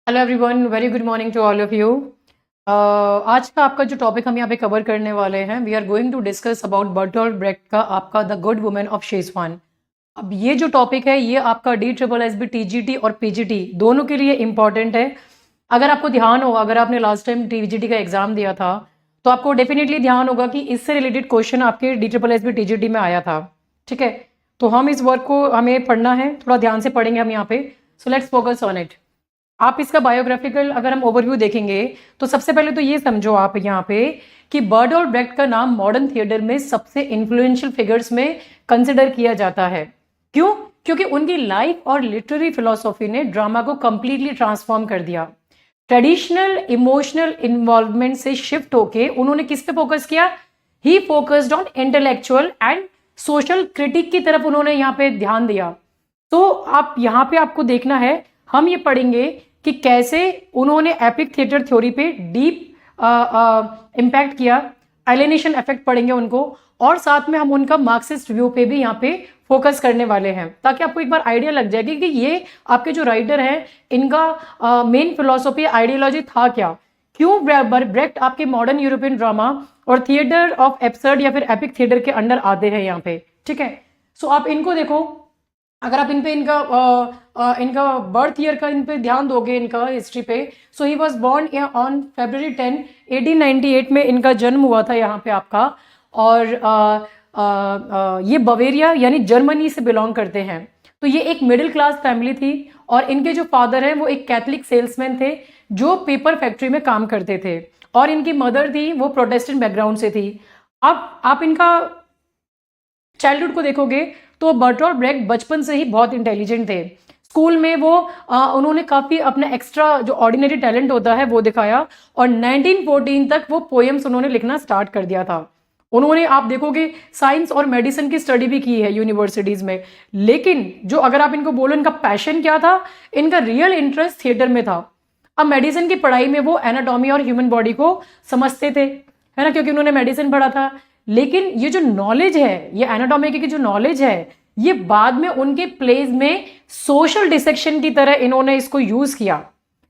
Hello everyone, very good morning to all of you. आज का आपका जो टॉपिक हम यहाँ पे कवर करने वाले हैं, we are going to discuss about Bertolt Brecht का आपका the good women of Szechwan. अब ये जो टॉपिक है ये आपका DSSB TGT और PGT दोनों के लिए इम्पॉर्टेंट है। अगर आपको ध्यान हो, अगर आपने लास्ट टाइम TGT का एग्जाम दिया था तो आपको डेफिनेटली ध्यान होगा कि इससे रिलेटेड क्वेश्चन आपके DSSB TGT में आया था। ठीक है, तो हम इस वर्क को हमें पढ़ना है, थोड़ा ध्यान से पढ़ेंगे हम यहाँ पे। So let's focus on it. आप इसका बायोग्राफिकल अगर हम ओवरव्यू देखेंगे तो सबसे पहले तो ये समझो आप यहाँ पे कि बर्टोल्ट ब्रेक्ट का नाम मॉडर्न थिएटर में सबसे इन्फ्लुएंशियल फिगर्स में कंसिडर किया जाता है। क्यों? क्योंकि उनकी लाइफ और लिटरेरी फिलोसॉफी ने ड्रामा को कंप्लीटली ट्रांसफॉर्म कर दिया। ट्रेडिशनल इमोशनल इन्वॉल्वमेंट से शिफ्ट होके उन्होंने किस पे फोकस किया? He focused on intellectual and social critique की तरफ उन्होंने यहाँ पे ध्यान दिया। तो आप यहाँ पे आपको देखना है, हम ये पढ़ेंगे कि कैसे उन्होंने एपिक थिएटर थ्योरी पे डीप इम्पैक्ट किया। एलिनेशन इफेक्ट पढ़ेंगे उनको, और साथ में हम उनका मार्क्सिस्ट व्यू पे भी यहाँ पे फोकस करने वाले हैं, ताकि आपको एक बार आइडिया लग जाएगी कि ये आपके जो राइटर हैं इनका मेन फिलोसॉफी आइडियोलॉजी था क्या। क्यों ब्रेक्ट आपके मॉडर्न यूरोपियन ड्रामा और थिएटर ऑफ एब्सर्ड या फिर एपिक थिएटर के अंडर आते हैं यहाँ पे। ठीक है, सो आप इनको देखो। अगर आप इन पे इनका बर्थ ईयर का इन पे ध्यान दोगे, इनका हिस्ट्री पे, so he was born on February 10, 1898 में इनका जन्म हुआ था यहाँ पे आपका। और ये बवेरिया यानी जर्मनी से बिलोंग करते हैं। तो ये एक मिडिल क्लास फैमिली थी, और इनके जो फादर हैं वो एक कैथलिक सेल्समैन थे जो पेपर फैक्ट्री में काम करते थे, और इनकी मदर थी वो प्रोटेस्टेंट बैकग्राउंड से थी। अब आप इनका चाइल्डहुड को देखोगे तो बर्टोल्ट ब्रेक्ट बचपन से ही बहुत इंटेलिजेंट थे। स्कूल में वो उन्होंने काफ़ी अपना एक्स्ट्रा जो ऑर्डिनरी टैलेंट होता है वो दिखाया, और 1914 तक वो पोएम्स उन्होंने लिखना स्टार्ट कर दिया था। उन्होंने, आप देखोगे, साइंस और मेडिसिन की स्टडी भी की है यूनिवर्सिटीज़ में। लेकिन जो अगर आप इनको बोलो इनका पैशन क्या था, इनका रियल इंटरेस्ट थिएटर में था। अब मेडिसिन की पढ़ाई में वो एनाटॉमी और ह्यूमन बॉडी को समझते थे, है ना, क्योंकि उन्होंने मेडिसिन पढ़ा था। लेकिन ये जो नॉलेज है, ये एनाटॉमी की जो नॉलेज है, ये बाद में उनके प्लेज में सोशल डिसेक्शन की तरह इन्होंने इसको यूज किया।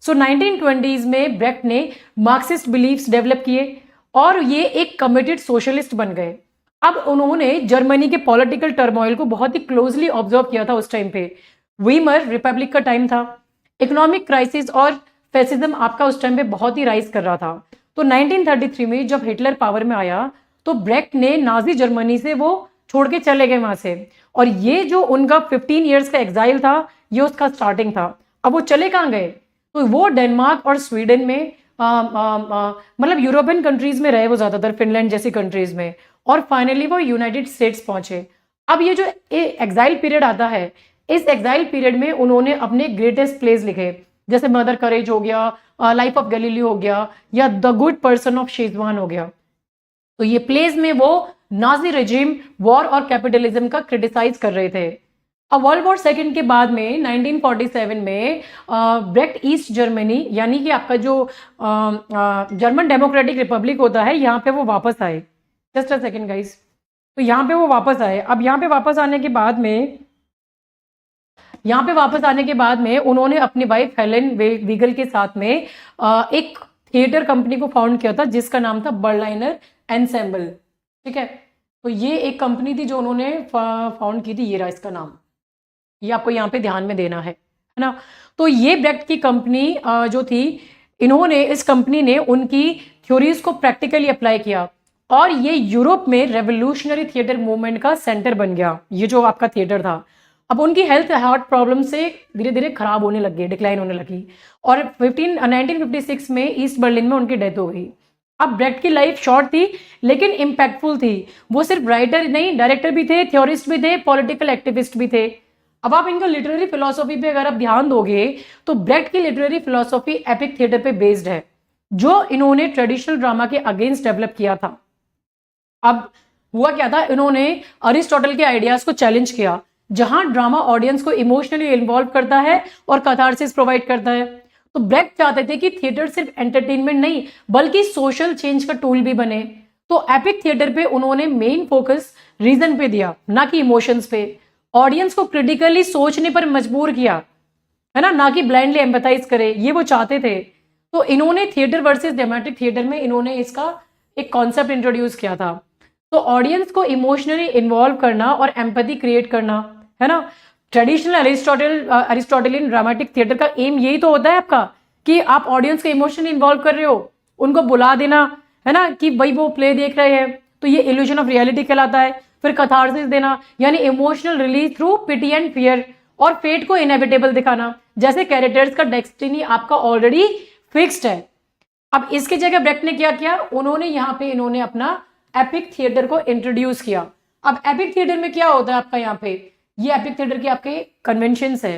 सो 1920s में ब्रेक्ट ने मार्क्सिस्ट बिलीफ्स डेवलप किए, और ये एक कमिटेड सोशलिस्ट बन गए। अब उन्होंने जर्मनी के पॉलिटिकल टर्मोइल को बहुत ही क्लोजली ऑब्जर्व किया था उस टाइम पे। वीमर रिपब्लिक का टाइम था, इकोनॉमिक क्राइसिस और फैसिज्म आपका उस टाइम पे बहुत ही राइज कर रहा था। तो 1933 में जब हिटलर पावर में आया तो ब्रेक्ट ने नाजी जर्मनी से वो छोड़ के चले गए वहां से, और ये जो उनका 15 ईयर्स का एग्जाइल था ये उसका स्टार्टिंग था। अब वो चले कहाँ गए? तो वो डेनमार्क और स्वीडन में, मतलब यूरोपियन कंट्रीज में रहे वो ज्यादातर, फिनलैंड जैसी कंट्रीज में, और फाइनली वो यूनाइटेड स्टेट्स पहुंचे। अब ये जो एग्जाइल पीरियड आता है, इस एग्जाइल पीरियड में उन्होंने अपने ग्रेटेस्ट प्लेस लिखे, जैसे मदर करेज हो गया, लाइफ ऑफ गैलीलियो हो गया, या the good person of Schezwan हो गया। तो ये प्लेस में वो नाजी रेजिम, वॉर और कैपिटलिज्म का क्रिटिसाइज कर रहे थे। अब वर्ल्ड वॉर सेकेंड के बाद में 1947 में ब्रेक्ट ईस्ट जर्मनी यानी कि आपका जो जर्मन डेमोक्रेटिक रिपब्लिक होता है, यहाँ पे वो वापस आए। Just a second guys. तो यहाँ पे वो वापस आए। अब यहाँ पे वापस आने के बाद में, उन्होंने अपनी वाइफ हेलेन वीगल के साथ में एक थिएटर कंपनी को फाउंड किया था जिसका नाम था बर्लाइनर एनसेम्बल। ठीक है, तो ये एक कंपनी थी जो उन्होंने फाउंड की थी, ये रहा इसका नाम, ये आपको यहाँ पे ध्यान में देना है ना। तो ये ब्रेक्ट की कंपनी जो थी, इस कंपनी ने उनकी थ्योरीज को प्रैक्टिकली अप्लाई किया, और ये यूरोप में रेवोल्यूशनरी थिएटर मूवमेंट का सेंटर बन गया, ये जो आपका थिएटर था। अब उनकी हेल्थ हार्ट प्रॉब्लम से धीरे धीरे खराब होने लगी, डिक्लाइन होने लगी, और 1956 में ईस्ट बर्लिन में उनकी डेथ हो गई। अब ब्रेक्ट की लाइफ शॉर्ट थी लेकिन इम्पैक्टफुल थी। वो सिर्फ राइटर नहीं, डायरेक्टर भी थे, थ्योरिस्ट भी थे, पॉलिटिकल एक्टिविस्ट भी थे। अब आप इनका लिटरेरी फिलोसॉफी पे अगर आप ध्यान दोगे तो ब्रेक्ट की लिटरेरी फिलोसॉफी एपिक थिएटर पे बेस्ड है, जो इन्होंने ट्रेडिशनल ड्रामा के अगेंस्ट डेवलप किया था। अब हुआ क्या था, इन्होंने अरिस्टोटल के आइडियाज को चैलेंज किया, जहां ड्रामा ऑडियंस को इमोशनली इन्वॉल्व करता है और कैथारसिस प्रोवाइड करता है। तो ब्रेक्ट चाहते थे कि थिएटर सिर्फ एंटरटेनमेंट नहीं बल्कि सोशल चेंज का टूल भी बने। तो एपिक थिएटर पे उन्होंने मेन फोकस रीजन पे दिया, ना कि इमोशंस पे। ऑडियंस को क्रिटिकली सोचने पर मजबूर किया, है ना, ना कि ब्लाइंडली एम्पैथाइज करे, ये वो चाहते थे। तो इन्होंने थिएटर वर्सेस ड्रामेटिक थिएटर में इन्होंने इसका एक कॉन्सेप्ट इंट्रोड्यूस किया था। तो ऑडियंस को इमोशनली इन्वॉल्व करना और एम्पैथी क्रिएट करना, है ना। ट्रेडिशनल अरिस्टोटेलियन ड्रामेटिक थिएटर का एम यही तो होता है आपका, कि आप ऑडियंस को इमोशनली इन्वॉल्व कर रहे हो, उनको बुला देना, है ना, कि भाई वो प्ले देख रहे हैं, तो ये इल्यूजन ऑफ रियलिटी कहलाता है। फिर कथारसिस देना, यानी emotional release through pity and fear, और फेट को इनएविटेबल दिखाना, जैसे कैरेक्टर्स का डेस्टिनी आपका ऑलरेडी फिक्स्ड है। अब इसके जगह ब्रेक्ट ने क्या किया, उन्होंने यहाँ पे इन्होंने अपना एपिक थिएटर को इंट्रोड्यूस किया। अब एपिक थिएटर में क्या होता है आपका, यहाँ पे ये एपिक थिएटर के आपके कन्वेंशंस है।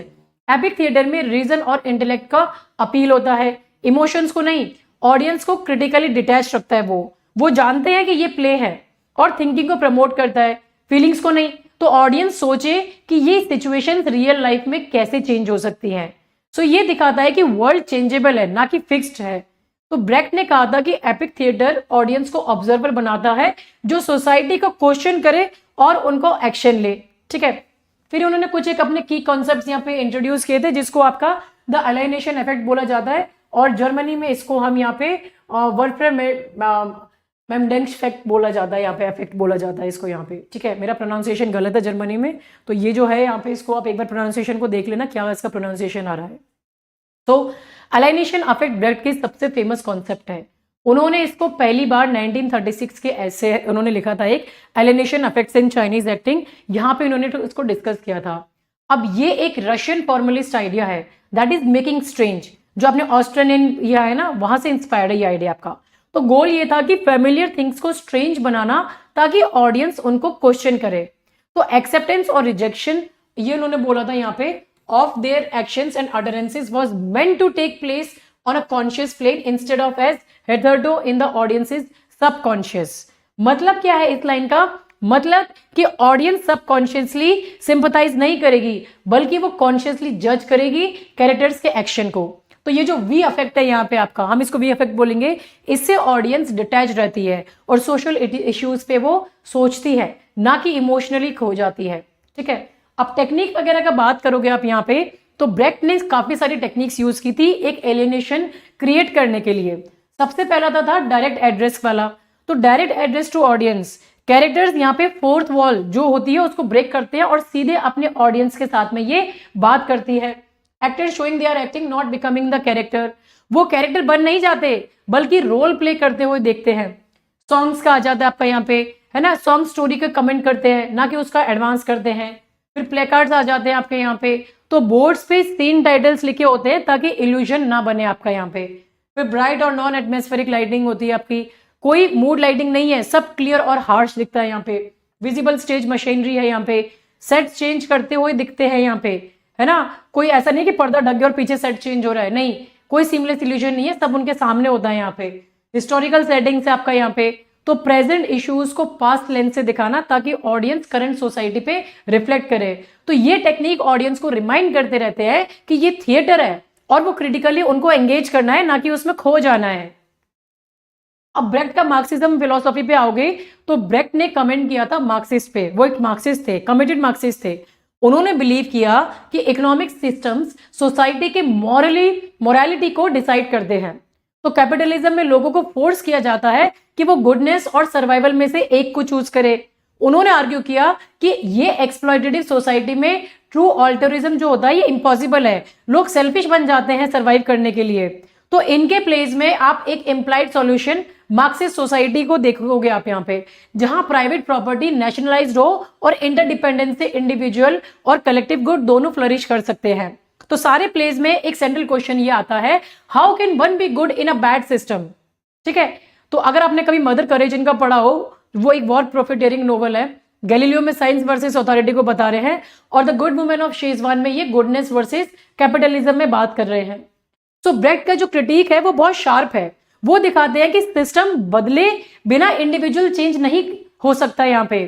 एपिक थिएटर में रीजन और इंटेलेक्ट का अपील होता है, इमोशंस को नहीं। ऑडियंस को क्रिटिकली डिटैच रखता है, वो जानते हैं कि ये प्ले है, और थिंकिंग को प्रमोट करता है, फीलिंग्स को नहीं। तो ऑडियंस सोचे कि ये सिचुएशंस रियल लाइफ में कैसे चेंज हो सकती हैं। सो ये दिखाता है कि वर्ल्ड चेंजेबल है, ना कि फिक्स्ड है। तो ब्रेक्ट ने कहा था कि एपिक थिएटर ऑडियंस को ऑब्जर्वर बनाता है, जो सोसाइटी को क्वेश्चन करे और उनको एक्शन ले, ठीक है। फिर उन्होंने कुछ एक अपने की कॉन्सेप्ट्स यहाँ पे इंट्रोड्यूस किए थे, जिसको आपका द अलाइनेशन इफेक्ट बोला जाता है, और जर्मनी में इसको हम यहाँ पे वोल्फ्राम इफेक्ट बोला जाता है, यहाँ पे इफेक्ट बोला जाता है इसको यहाँ पे, ठीक है। मेरा प्रोनाउंसिएशन गलत है जर्मनी में, तो ये जो है यहाँ पे इसको आप एक बार प्रोनाउंसिएशन को देख लेना क्या इसका प्रोनाउंसिएशन आ रहा है। तो अलाइनेशन इफेक्ट ब्रेक्ट की सबसे फेमस कॉन्सेप्ट है। उन्होंने इसको पहली बार 1936 के ऐसे उन्होंने लिखा था, एक alienation effects in Chinese acting, यहाँ पे उन्होंने तो इसको डिस्कस किया था। अब ये एक रशियन फॉर्मलिस्ट आइडिया है, दैट इज मेकिंग स्ट्रेंज, जो आपने ऑस्ट्रेलियन यह है ना, वहां से इंस्पायर्ड है ये आइडिया आपका। तो गोल ये था कि फेमिलियर थिंग्स को स्ट्रेंज बनाना, ताकि ऑडियंस उनको क्वेश्चन करे। तो एक्सेप्टेंस और रिजेक्शन, ये उन्होंने बोला था यहाँ पे, of their actions and utterances was meant to take place on a conscious plane instead of as hitherto in the audience's subconscious। मतलब क्या है इस लाइन का, मतलब कि ऑडियंस सबकॉन्शियसली सिंपथाइज नहीं करेगी, बल्कि वो कॉन्शियसली जज करेगी कैरेक्टर्स के एक्शन को। तो ये जो वी अफेक्ट है यहाँ पे आपका, हम इसको वी अफेक्ट बोलेंगे, इससे ऑडियंस डिटैच रहती है और सोशल इश्यूज पे वो सोचती है, ना कि इमोशनली खो जाती है, ठीक है। अब टेक्निक वगैरह का बात करोगे आप यहाँ पे, तो ब्रेक्ट ने काफी सारी टेक्निक्स यूज की थी एक एलियनेशन क्रिएट करने के लिए। सबसे पहला था डायरेक्ट एड्रेस वाला। तो direct address to audience, characters यहाँ पे फोर्थ वॉल जो होती है उसको ब्रेक करते हैं और सीधे अपने ऑडियंस के साथ में ये बात करती है। Actors showing they are acting not becoming the character, वो कैरेक्टर बन नहीं जाते बल्कि रोल प्ले करते हुए देखते हैं। सॉन्ग्स का आ जाता है आपका यहाँ पे, है ना, सॉन्ग स्टोरी का कमेंट करते हैं, ना कि उसका एडवांस करते हैं। फिर प्ले कार्ड्स आ जाते हैं आपके यहाँ पे, तो बोर्ड्स पे सीन टाइटल्स लिखे होते हैं ताकि इल्यूजन ना बने आपका यहाँ पे। फिर ब्राइट और नॉन एटमॉस्फेरिक लाइटिंग होती है आपकी, कोई मूड लाइटिंग नहीं है, सब क्लियर और हार्श दिखता है यहाँ पे। विजिबल स्टेज मशीनरी है यहाँ पे, सेट चेंज करते हुए दिखते हैं यहाँ पे, है ना, कोई ऐसा नहीं कि पर्दा ढक गया और पीछे सेट चेंज हो रहा है, नहीं, कोई सीमलेस इल्यूजन नहीं है, सब उनके सामने होता है यहाँ पे। हिस्टोरिकल सेटिंग्स है आपका यहाँ पे, तो प्रेजेंट इश्यूज को पास्ट लेंस से दिखाना ताकि ऑडियंस करंट सोसाइटी पे रिफ्लेक्ट करे। तो ये टेक्निक ऑडियंस को रिमाइंड करते रहते हैं कि ये थिएटर है और वो क्रिटिकली उनको एंगेज करना है, ना कि उसमें खो जाना है। अब ब्रेक्ट का मार्क्सिज्म फिलोसॉफी पे आओगे, तो ब्रेक्ट ने कमेंट किया था मार्क्सिस्ट पे, वो एक मार्क्सिस्ट थे, कमिटेड मार्क्सिस्ट थे। उन्होंने बिलीव किया कि इकोनॉमिक सिस्टम्स सोसाइटी के मोरालिटी को डिसाइड करते हैं। तो कैपिटलिज्म में लोगों को फोर्स किया जाता है कि वो गुडनेस और सर्वाइवल में से एक को चूज करे। उन्होंने आर्ग्यू किया कि ये एक्सप्लॉयटेटिव सोसाइटी में ट्रू ऑल्टरिज्म जो होता है ये इम्पॉसिबल है, लोग सेल्फिश बन जाते हैं सर्वाइव करने के लिए। तो इनके प्लेस में आप एक इम्प्लाइड सॉल्यूशन मार्क्सिस्ट सोसाइटी को देखोगे आप यहाँ पे, जहां प्राइवेट प्रॉपर्टी नेशनलाइज्ड हो और इंटरडिपेंडेंस से इंडिविजुअल और कलेक्टिव गुड दोनों फ्लरिश कर सकते हैं। तो सारे प्लेस में एक सेंट्रल क्वेश्चन ये आता है, how can one be good in a bad system, ठीक है। तो अगर आपने कभी मदर करेज इनका पढ़ा हो, वो एक बहुत प्रॉफिटेरिंग नोवेल है, गैलीलियो में साइंस वर्सेस अथॉरिटी को बता रहे हैं, और the good women of Schezwan में ये गुडनेस वर्सेस कैपिटलिज्म में बात कर रहे हैं। तो ब्रेक्ट का जो क्रिटिक है वो बहुत शार्प है, वो दिखाते हैं कि सिस्टम बदले बिना इंडिविजुअल चेंज नहीं हो सकता। यहाँ पे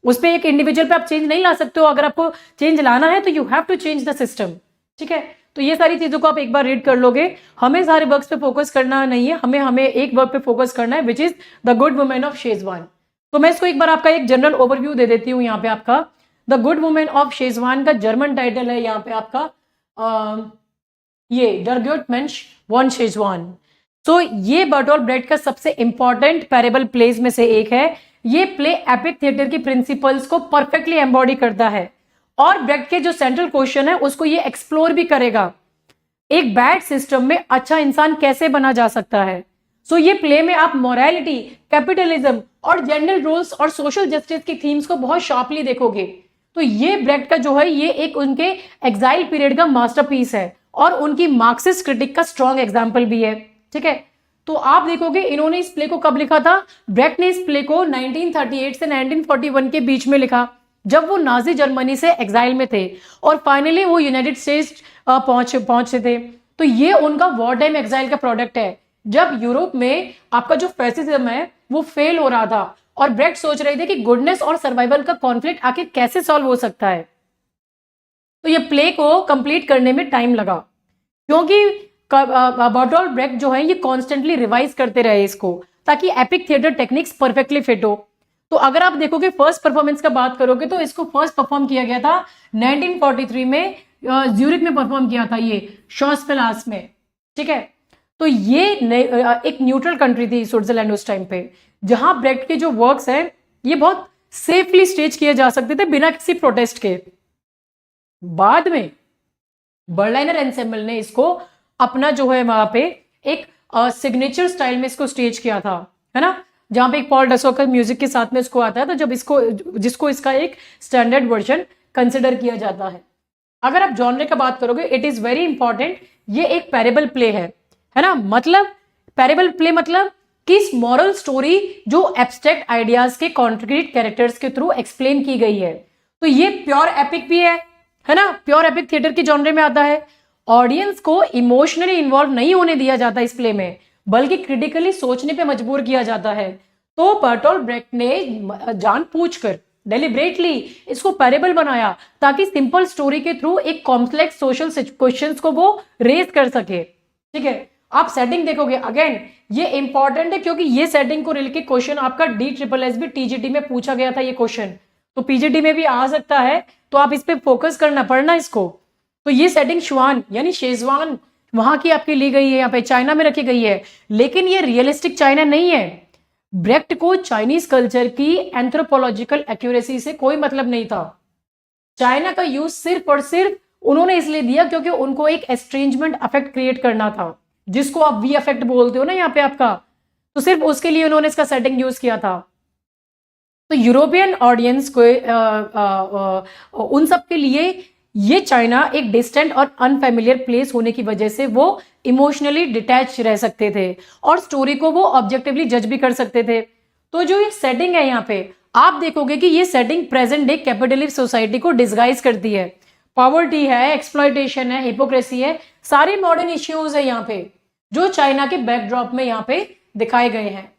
उस पर एक इंडिविजुअल पे आप चेंज नहीं ला सकते हो, अगर आपको चेंज लाना है तो you have to change the system, ठीक है। तो ये सारी चीजों को आप एक बार रीड कर लोगे। हमें सारे वर्क्स पे फोकस करना नहीं है, हमें एक वर्क पे फोकस करना है, which is the good women of Schezwan. तो मैं इसको एक बार आपका एक जनरल ओवरव्यू दे देती हूँ। यहाँ पे आपका the good women of Schezwan का जर्मन टाइटल है यहाँ पे आपका ये डरगोट मेंश वॉन शेजवान। सो ये बर्टोल्ट ब्रेक्ट का सबसे इंपॉर्टेंट पैरेबल प्लेस में से एक है। ये प्ले एपिक थिएटर की प्रिंसिपल्स को परफेक्टली एम्बॉडी करता है और ब्रेक्ट के जो सेंट्रल क्वेश्चन है उसको ये एक्सप्लोर भी करेगा, एक बैड सिस्टम में अच्छा इंसान कैसे बना जा सकता है। सो ये प्ले में आप मोरालिटी, कैपिटलिज्म और जेंडर रोल्स और सोशल जस्टिस की थीम्स को बहुत शार्पली देखोगे। तो ये ब्रेक्ट का जो है ये एक उनके एग्जाइल पीरियड का मास्टरपीस है और उनकी मार्क्सिस्ट क्रिटिक का स्ट्रॉन्ग एग्जाम्पल भी है। ठीक है, तो आप देखोगे इन्होंने इस प्ले को कब लिखा था? ब्रेक्ट ने इस प्ले को 1938 से 1941 के बीच में लिखा, जब वो नाजी जर्मनी से एग्जाइल में थे और फाइनली वो यूनाइटेड स्टेट्स पहुंचे थे। तो ये उनका वॉर टाइम एग्जाइल का प्रोडक्ट है, जब यूरोप में आपका जो फैसिज्म है वो फेल हो रहा था और ब्रेक्ट सोच रहे थे कि गुडनेस और सर्वाइवल का कॉन्फ्लिक्ट आखिर कैसे सॉल्व हो सकता है। तो ये प्ले को कंप्लीट करने में टाइम लगा, क्योंकि बर्टोल्ट ब्रेक्ट जो है ये कॉन्स्टेंटली रिवाइज करते रहे इसको, ताकि epic theatre techniques perfectly fit हो। तो अगर आप देखोगे फर्स्ट परफॉर्मेंस का बात करोगे तो इसको फर्स्ट परफॉर्म किया गया था 1943 में, ज्यूरिक में परफॉर्म किया था ये शॉसपेलास में। ठीक है, तो ये एक न्यूट्रल कंट्री थी स्विट्जरलैंड उस टाइम पे, जहां ब्रेक्ट के जो वर्क्स हैं ये बहुत सेफली स्टेज किए जा सकते थे बिना किसी प्रोटेस्ट के। बाद में बर्लिनर एंसेम्बल ने इसको अपना जो है वहां पे एक सिग्नेचर स्टाइल में इसको स्टेज किया था, है ना, जहां पे एक पॉल डसो का म्यूजिक के साथ में इसको आता है, तो जब इसको जिसको इसका एक स्टैंडर्ड वर्जन कंसिडर किया जाता है। अगर आप जॉनरे का बात करोगे, इट इज वेरी इंपॉर्टेंट, ये एक पैरेबल प्ले है ना। मतलब पैरेबल प्ले मतलब किस मॉरल स्टोरी जो एब्स्ट्रैक्ट आइडियाज के कॉन्क्रीट कैरेक्टर्स के थ्रू एक्सप्लेन की गई है। तो ये प्योर एपिक भी है ना, प्योर एपिक थिएटर के जॉनरे में आता है। ऑडियंस को इमोशनली इन्वॉल्व नहीं होने दिया जाता इस प्ले में, बल्कि क्रिटिकली सोचने पे मजबूर किया जाता है। तो बर्टोल्ट ब्रेक्ट ने जानबूझकर डेलिब्रेटली इसको पैरेबल बनाया, ताकि सिंपल स्टोरी के थ्रू एक कॉम्प्लेक्स सोशल क्वेश्चंस को वो रेज कर सके। ठीक है, आप सेटिंग देखोगे, अगेन ये इंपॉर्टेंट है, क्योंकि ये सेटिंग को रिलेटेड क्वेश्चन आपका DSSB TGT में पूछा गया था ये क्वेश्चन, तो PGT में भी आ सकता है, तो आप इस पे फोकस करना, पढ़ना इसको। तो ये सेटिंग शुआन यानी शेजवान वहां की आपकी ली गई है, यहाँ पे चाइना में रखी गई है, लेकिन ये रियलिस्टिक चाइना नहीं है। ब्रेक्ट को चाइनीज कल्चर की एंथ्रोपोलॉजिकल एक्यूरेसी से कोई मतलब नहीं था। चाइना का यूज सिर्फ और सिर्फ उन्होंने इसलिए दिया क्योंकि उनको एक एस्ट्रेंजमेंट इफेक्ट क्रिएट करना था, जिसको आप वी इफेक्ट बोलते हो ना यहाँ पे आपका, तो सिर्फ उसके लिए उन्होंने इसका सेटिंग यूज किया था। तो यूरोपियन ऑडियंस को उन सब के लिए ये चाइना एक डिस्टेंट और अनफेमिलियर प्लेस होने की वजह से वो इमोशनली डिटैच रह सकते थे और स्टोरी को वो ऑब्जेक्टिवली जज भी कर सकते थे। तो जो ये सेटिंग है यहाँ पे आप देखोगे कि ये setting present day capitalist society को डिस्गाइज करती है। पॉवर्टी है, एक्सप्लॉयटेशन है, हिपोक्रेसी है, सारे मॉडर्न इश्यूज है यहाँ पे, जो चाइना के बैकड्रॉप में यहाँ पे दिखाए गए हैं।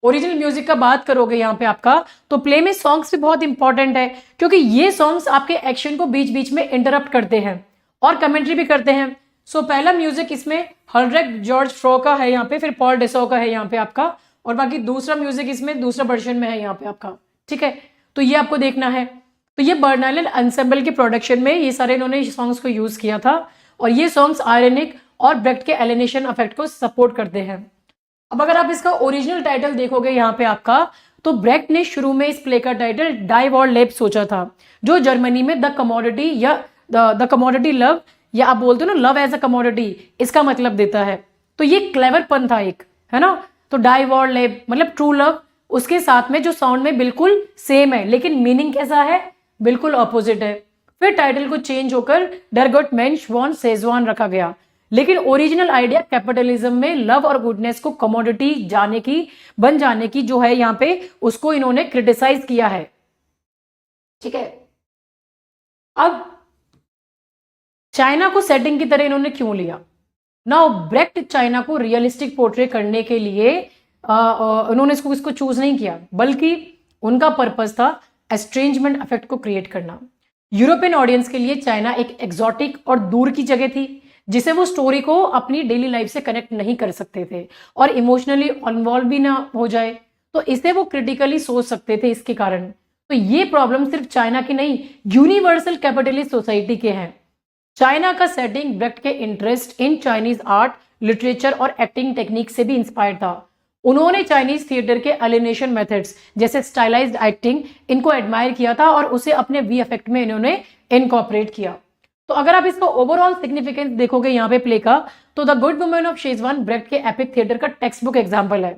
ओरिजिनल म्यूजिक का बात करोगे यहाँ पे आपका, तो प्ले में सॉन्ग्स भी बहुत इंपॉर्टेंट है, क्योंकि ये सॉन्ग्स आपके एक्शन को बीच बीच में इंटरप्ट करते हैं और कमेंट्री भी करते हैं। सो पहला म्यूजिक इसमें हल्ड्रेक जॉर्ज फ्रो का है यहाँ पे, फिर पॉल डेसो का है यहाँ पे आपका, और बाकी दूसरा म्यूजिक इसमें दूसरा वर्जन में है यहाँ पे आपका। ठीक है, तो ये आपको देखना है। तो ये बर्लिनर एंसेम्बल के प्रोडक्शन में ये सारे इन्होंने सॉन्ग्स को यूज किया था, और ये सॉन्ग्स आयरनिक और ब्रेक्ट के एलिनेशन इफेक्ट को सपोर्ट करते हैं। अब अगर आप इसका ओरिजिनल टाइटल देखोगे यहाँ पे आपका, तो ब्रेक्ट ने शुरू में इस प्ले का टाइटल डाई वॉर लेब सोचा था, जो जर्मनी में द कमोडिटी या द कमोडिटी लव, या आप बोलते हो ना लव एज अ कमोडिटी, इसका मतलब देता है। तो ये क्लेवरपन था एक, है ना। तो डाई वॉर लेब मतलब ट्रू लव, उसके साथ में जो साउंड में बिल्कुल सेम है, लेकिन मीनिंग कैसा है, बिल्कुल ऑपोजिट है। फिर टाइटल को चेंज होकर डरगोट मेंश वॉन शेजवान रखा गया, लेकिन ओरिजिनल आइडिया कैपिटलिज्म में लव और गुडनेस को कमोडिटी बन जाने की जो है यहाँ पे, उसको इन्होंने क्रिटिसाइज किया है। ठीक है, अब चाइना को सेटिंग की तरह इन्होंने क्यों लिया? नाउ ब्रेक्ट चाइना को रियलिस्टिक पोर्ट्रे करने के लिए उन्होंने इसको चूज नहीं किया, बल्कि उनका पर्पस था एस्ट्रेंजमेंट इफेक्ट को क्रिएट करना। यूरोपियन ऑडियंस के लिए चाइना एक एक्सोटिक और दूर की जगह थी, जिसे वो स्टोरी को अपनी डेली लाइफ से कनेक्ट नहीं कर सकते थे और इमोशनली इन्वॉल्व भी ना हो जाए, तो इसे वो क्रिटिकली सोच सकते थे इसके कारण। तो ये प्रॉब्लम सिर्फ चाइना की नहीं, यूनिवर्सल कैपिटलिस्ट सोसाइटी के हैं। चाइना का सेटिंग ब्रेक्ट के interest in Chinese art, literature और एक्टिंग टेक्निक से भी इंस्पायर्ड था। उन्होंने चाइनीज थिएटर के एलिनेशन मेथड्स जैसे स्टाइलाइज्ड एक्टिंग इनको एडमायर किया था और उसे अपने वीएफएक्स में इन्होंने इनकॉर्पोरेट किया। तो अगर आप इसका ओवरऑल सिग्निफिकेंस देखोगे यहाँ पे प्ले का, तो the good women of Schezwan Brecht के एपिक थिएटर का टेक्स्ट बुक एग्जाम्पल है।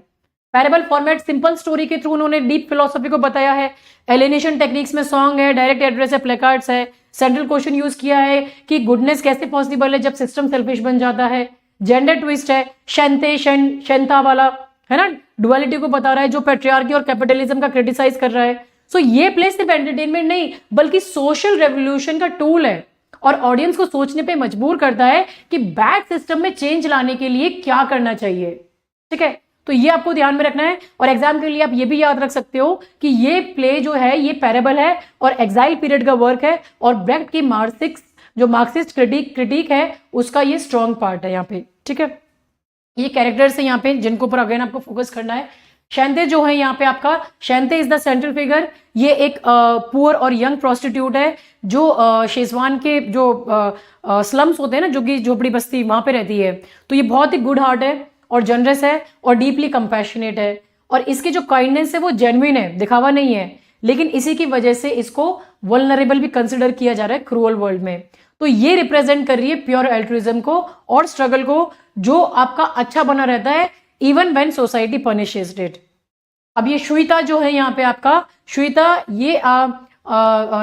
पैरेबल फॉर्मेट सिंपल स्टोरी के थ्रू उन्होंने डीप फिलोसॉफी को बताया है। एलिनेशन टेक्निक्स में सॉन्ग है, डायरेक्ट एड्रेस है, प्लेकार्ड्स है। सेंट्रल क्वेश्चन यूज किया है कि गुडनेस कैसे पॉसिबल है जब सिस्टम सेल्फिश बन जाता है। जेंडर ट्विस्ट है, शंते शंता वाला है ना, डुअलिटी को बता रहा है जो पेट्रियार्की और कैपिटलिज्म का क्रिटिसाइज कर रहा है। सो ये प्ले सिर्फ एंटरटेनमेंट नहीं बल्कि सोशल रेवोल्यूशन का टूल है और ऑडियंस को सोचने पे मजबूर करता है कि बैड सिस्टम में चेंज लाने के लिए क्या करना चाहिए। ठीक है, तो ये आपको ध्यान में रखना है और एग्जाम के लिए आप ये भी याद रख सकते हो कि ये प्ले जो है ये पैरेबल है और एग्जाइल पीरियड का वर्क है और ब्रेक्ट की मार्क्सिस्ट क्रिटिक है उसका ये स्ट्रॉन्ग पार्ट है यहाँ पे। ठीक है, ये कैरेक्टर्स है यहाँ पे जिनको ऊपर अगेन आपको फोकस करना है। शैंते जो है यहाँ पे आपका, शैंते इज द सेंट्रल फिगर। ये एक पुअर और यंग प्रोस्टिट्यूट है जो शेजवान के जो स्लम्स होते हैं ना, जो कि झोपड़ी बस्ती वहां पे रहती है। तो ये बहुत ही गुड हार्ट है और जनरस है और डीपली कंपैशनेट है और इसकी जो काइंडनेस है वो जेन्युइन है, दिखावा नहीं है। लेकिन इसी की वजह से इसको वल्नरेबल भी कंसिडर किया जा रहा है क्रूअल वर्ल्ड में। तो ये रिप्रेजेंट कर रही है प्योर एल्ट्रुइज्म को और स्ट्रगल को जो आपका अच्छा बना रहता है even when society punishes it. अब ये श्वेता जो है यहाँ पे आपका, श्वेता ये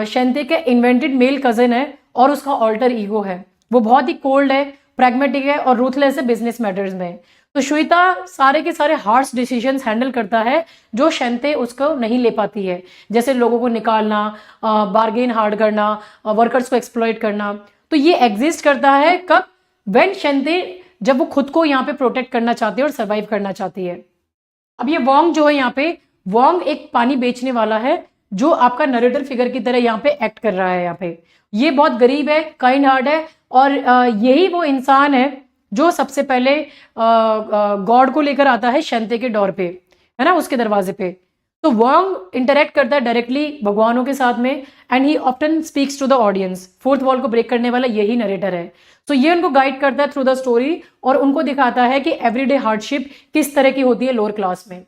शैंते के इन्वेंटेड मेल कजन है और उसका ऑल्टर ईगो है। वो बहुत ही कोल्ड है, प्रैग्मेटिक है और रूथलेस है बिजनेस मैटर्स में। तो श्वेता सारे के सारे हार्श डिसीजंस हैंडल करता है जो शैंते उसको नहीं ले पाती है, जैसे लोगों को निकालना, बार्गेन हार्ड करना, वर्कर्स को एक्सप्लॉइट करना। तो ये एग्जिस्ट करता है कब, व्हेन शैंते जब वो खुद को यहाँ पे प्रोटेक्ट करना चाहती है और सर्वाइव करना चाहती है। अब ये वोंग जो है यहाँ पे, वोंग एक पानी बेचने वाला है जो आपका नरेटर फिगर की तरह यहाँ पे एक्ट कर रहा है। यहाँ पे ये बहुत गरीब है, काइंड हार्ट है और यही वो इंसान है जो सबसे पहले गॉड को लेकर आता है शैंते के डोर पे, है ना, उसके दरवाजे पे। तो वोंग इंटरेक्ट करता है डायरेक्टली भगवानों के साथ में and he often speaks to the audience. Fourth wall को ब्रेक करने वाला यही नरेटर है। तो ये उनको गाइड करता है थ्रू द स्टोरी और उनको दिखाता है कि एवरीडे हार्डशिप किस तरह की होती है लोअर क्लास में।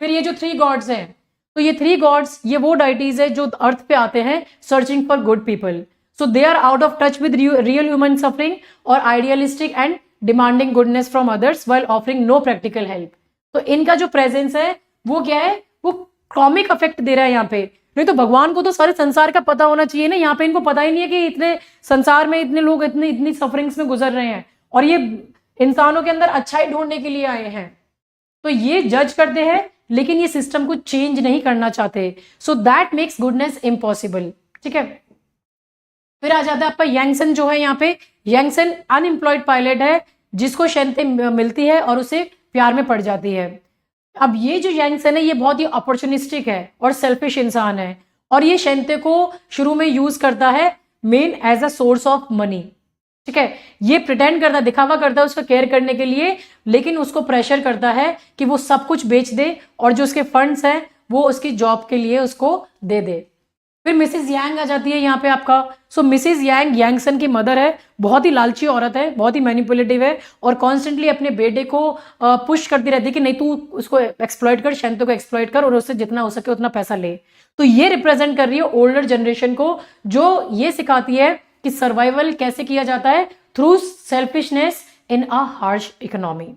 फिर ये जो 3 गॉड्स हैं, तो ये 3 गॉड्स ये वो डाइटीज है जो अर्थ पे आते हैं searching for good people. So they are out of touch with real human suffering और idealistic and demanding goodness from others while offering no practical help. तो इनका जो प्रेजेंस है वो क्या है, वो कॉमिक इफेक्ट दे रहा है यहाँ पे। नहीं तो भगवान को तो सारे संसार का पता होना चाहिए ना, यहाँ पे इनको पता ही नहीं है कि इतने संसार में इतने लोग इतनी सफरिंग्स में गुजर रहे हैं और ये इंसानों के अंदर अच्छाई ढूंढने के लिए आए हैं। तो ये जज करते हैं लेकिन ये सिस्टम को चेंज नहीं करना चाहते। So that makes goodness impossible. ठीक है, फिर आ जाता है आपका यांगसन जो है यहाँ पे। यांगसन अनएम्प्लॉयड पायलट है जिसको शैंते मिलती है और उसे प्यार में पड़ जाती है। अब ये जो यांगसन है ये बहुत ही अपॉर्चुनिस्टिक है और सेल्फिश इंसान है और ये शैंते को शुरू में यूज करता है main as a source of money. ठीक है, ये प्रिटेंड करता है, दिखावा करता है उसका केयर करने के लिए, लेकिन उसको प्रेशर करता है कि वो सब कुछ बेच दे और जो उसके फंड्स हैं वो उसकी जॉब के लिए उसको दे दे। फिर मिसेस यांग आ जाती है यहाँ पे आपका। सो मिसेस यांग यांगसन की मदर है, बहुत ही लालची औरत है, बहुत ही मैनिपुलेटिव है और कॉन्स्टेंटली अपने बेटे को पुश करती रहती है कि नहीं तू उसको एक्सप्लॉइट कर, शैंते को एक्सप्लॉइट कर और उससे जितना हो सके उतना पैसा ले। तो ये रिप्रेजेंट कर रही है ओल्डर जनरेशन को जो ये सिखाती है कि सर्वाइवल कैसे किया जाता है through selfishness in a harsh economy.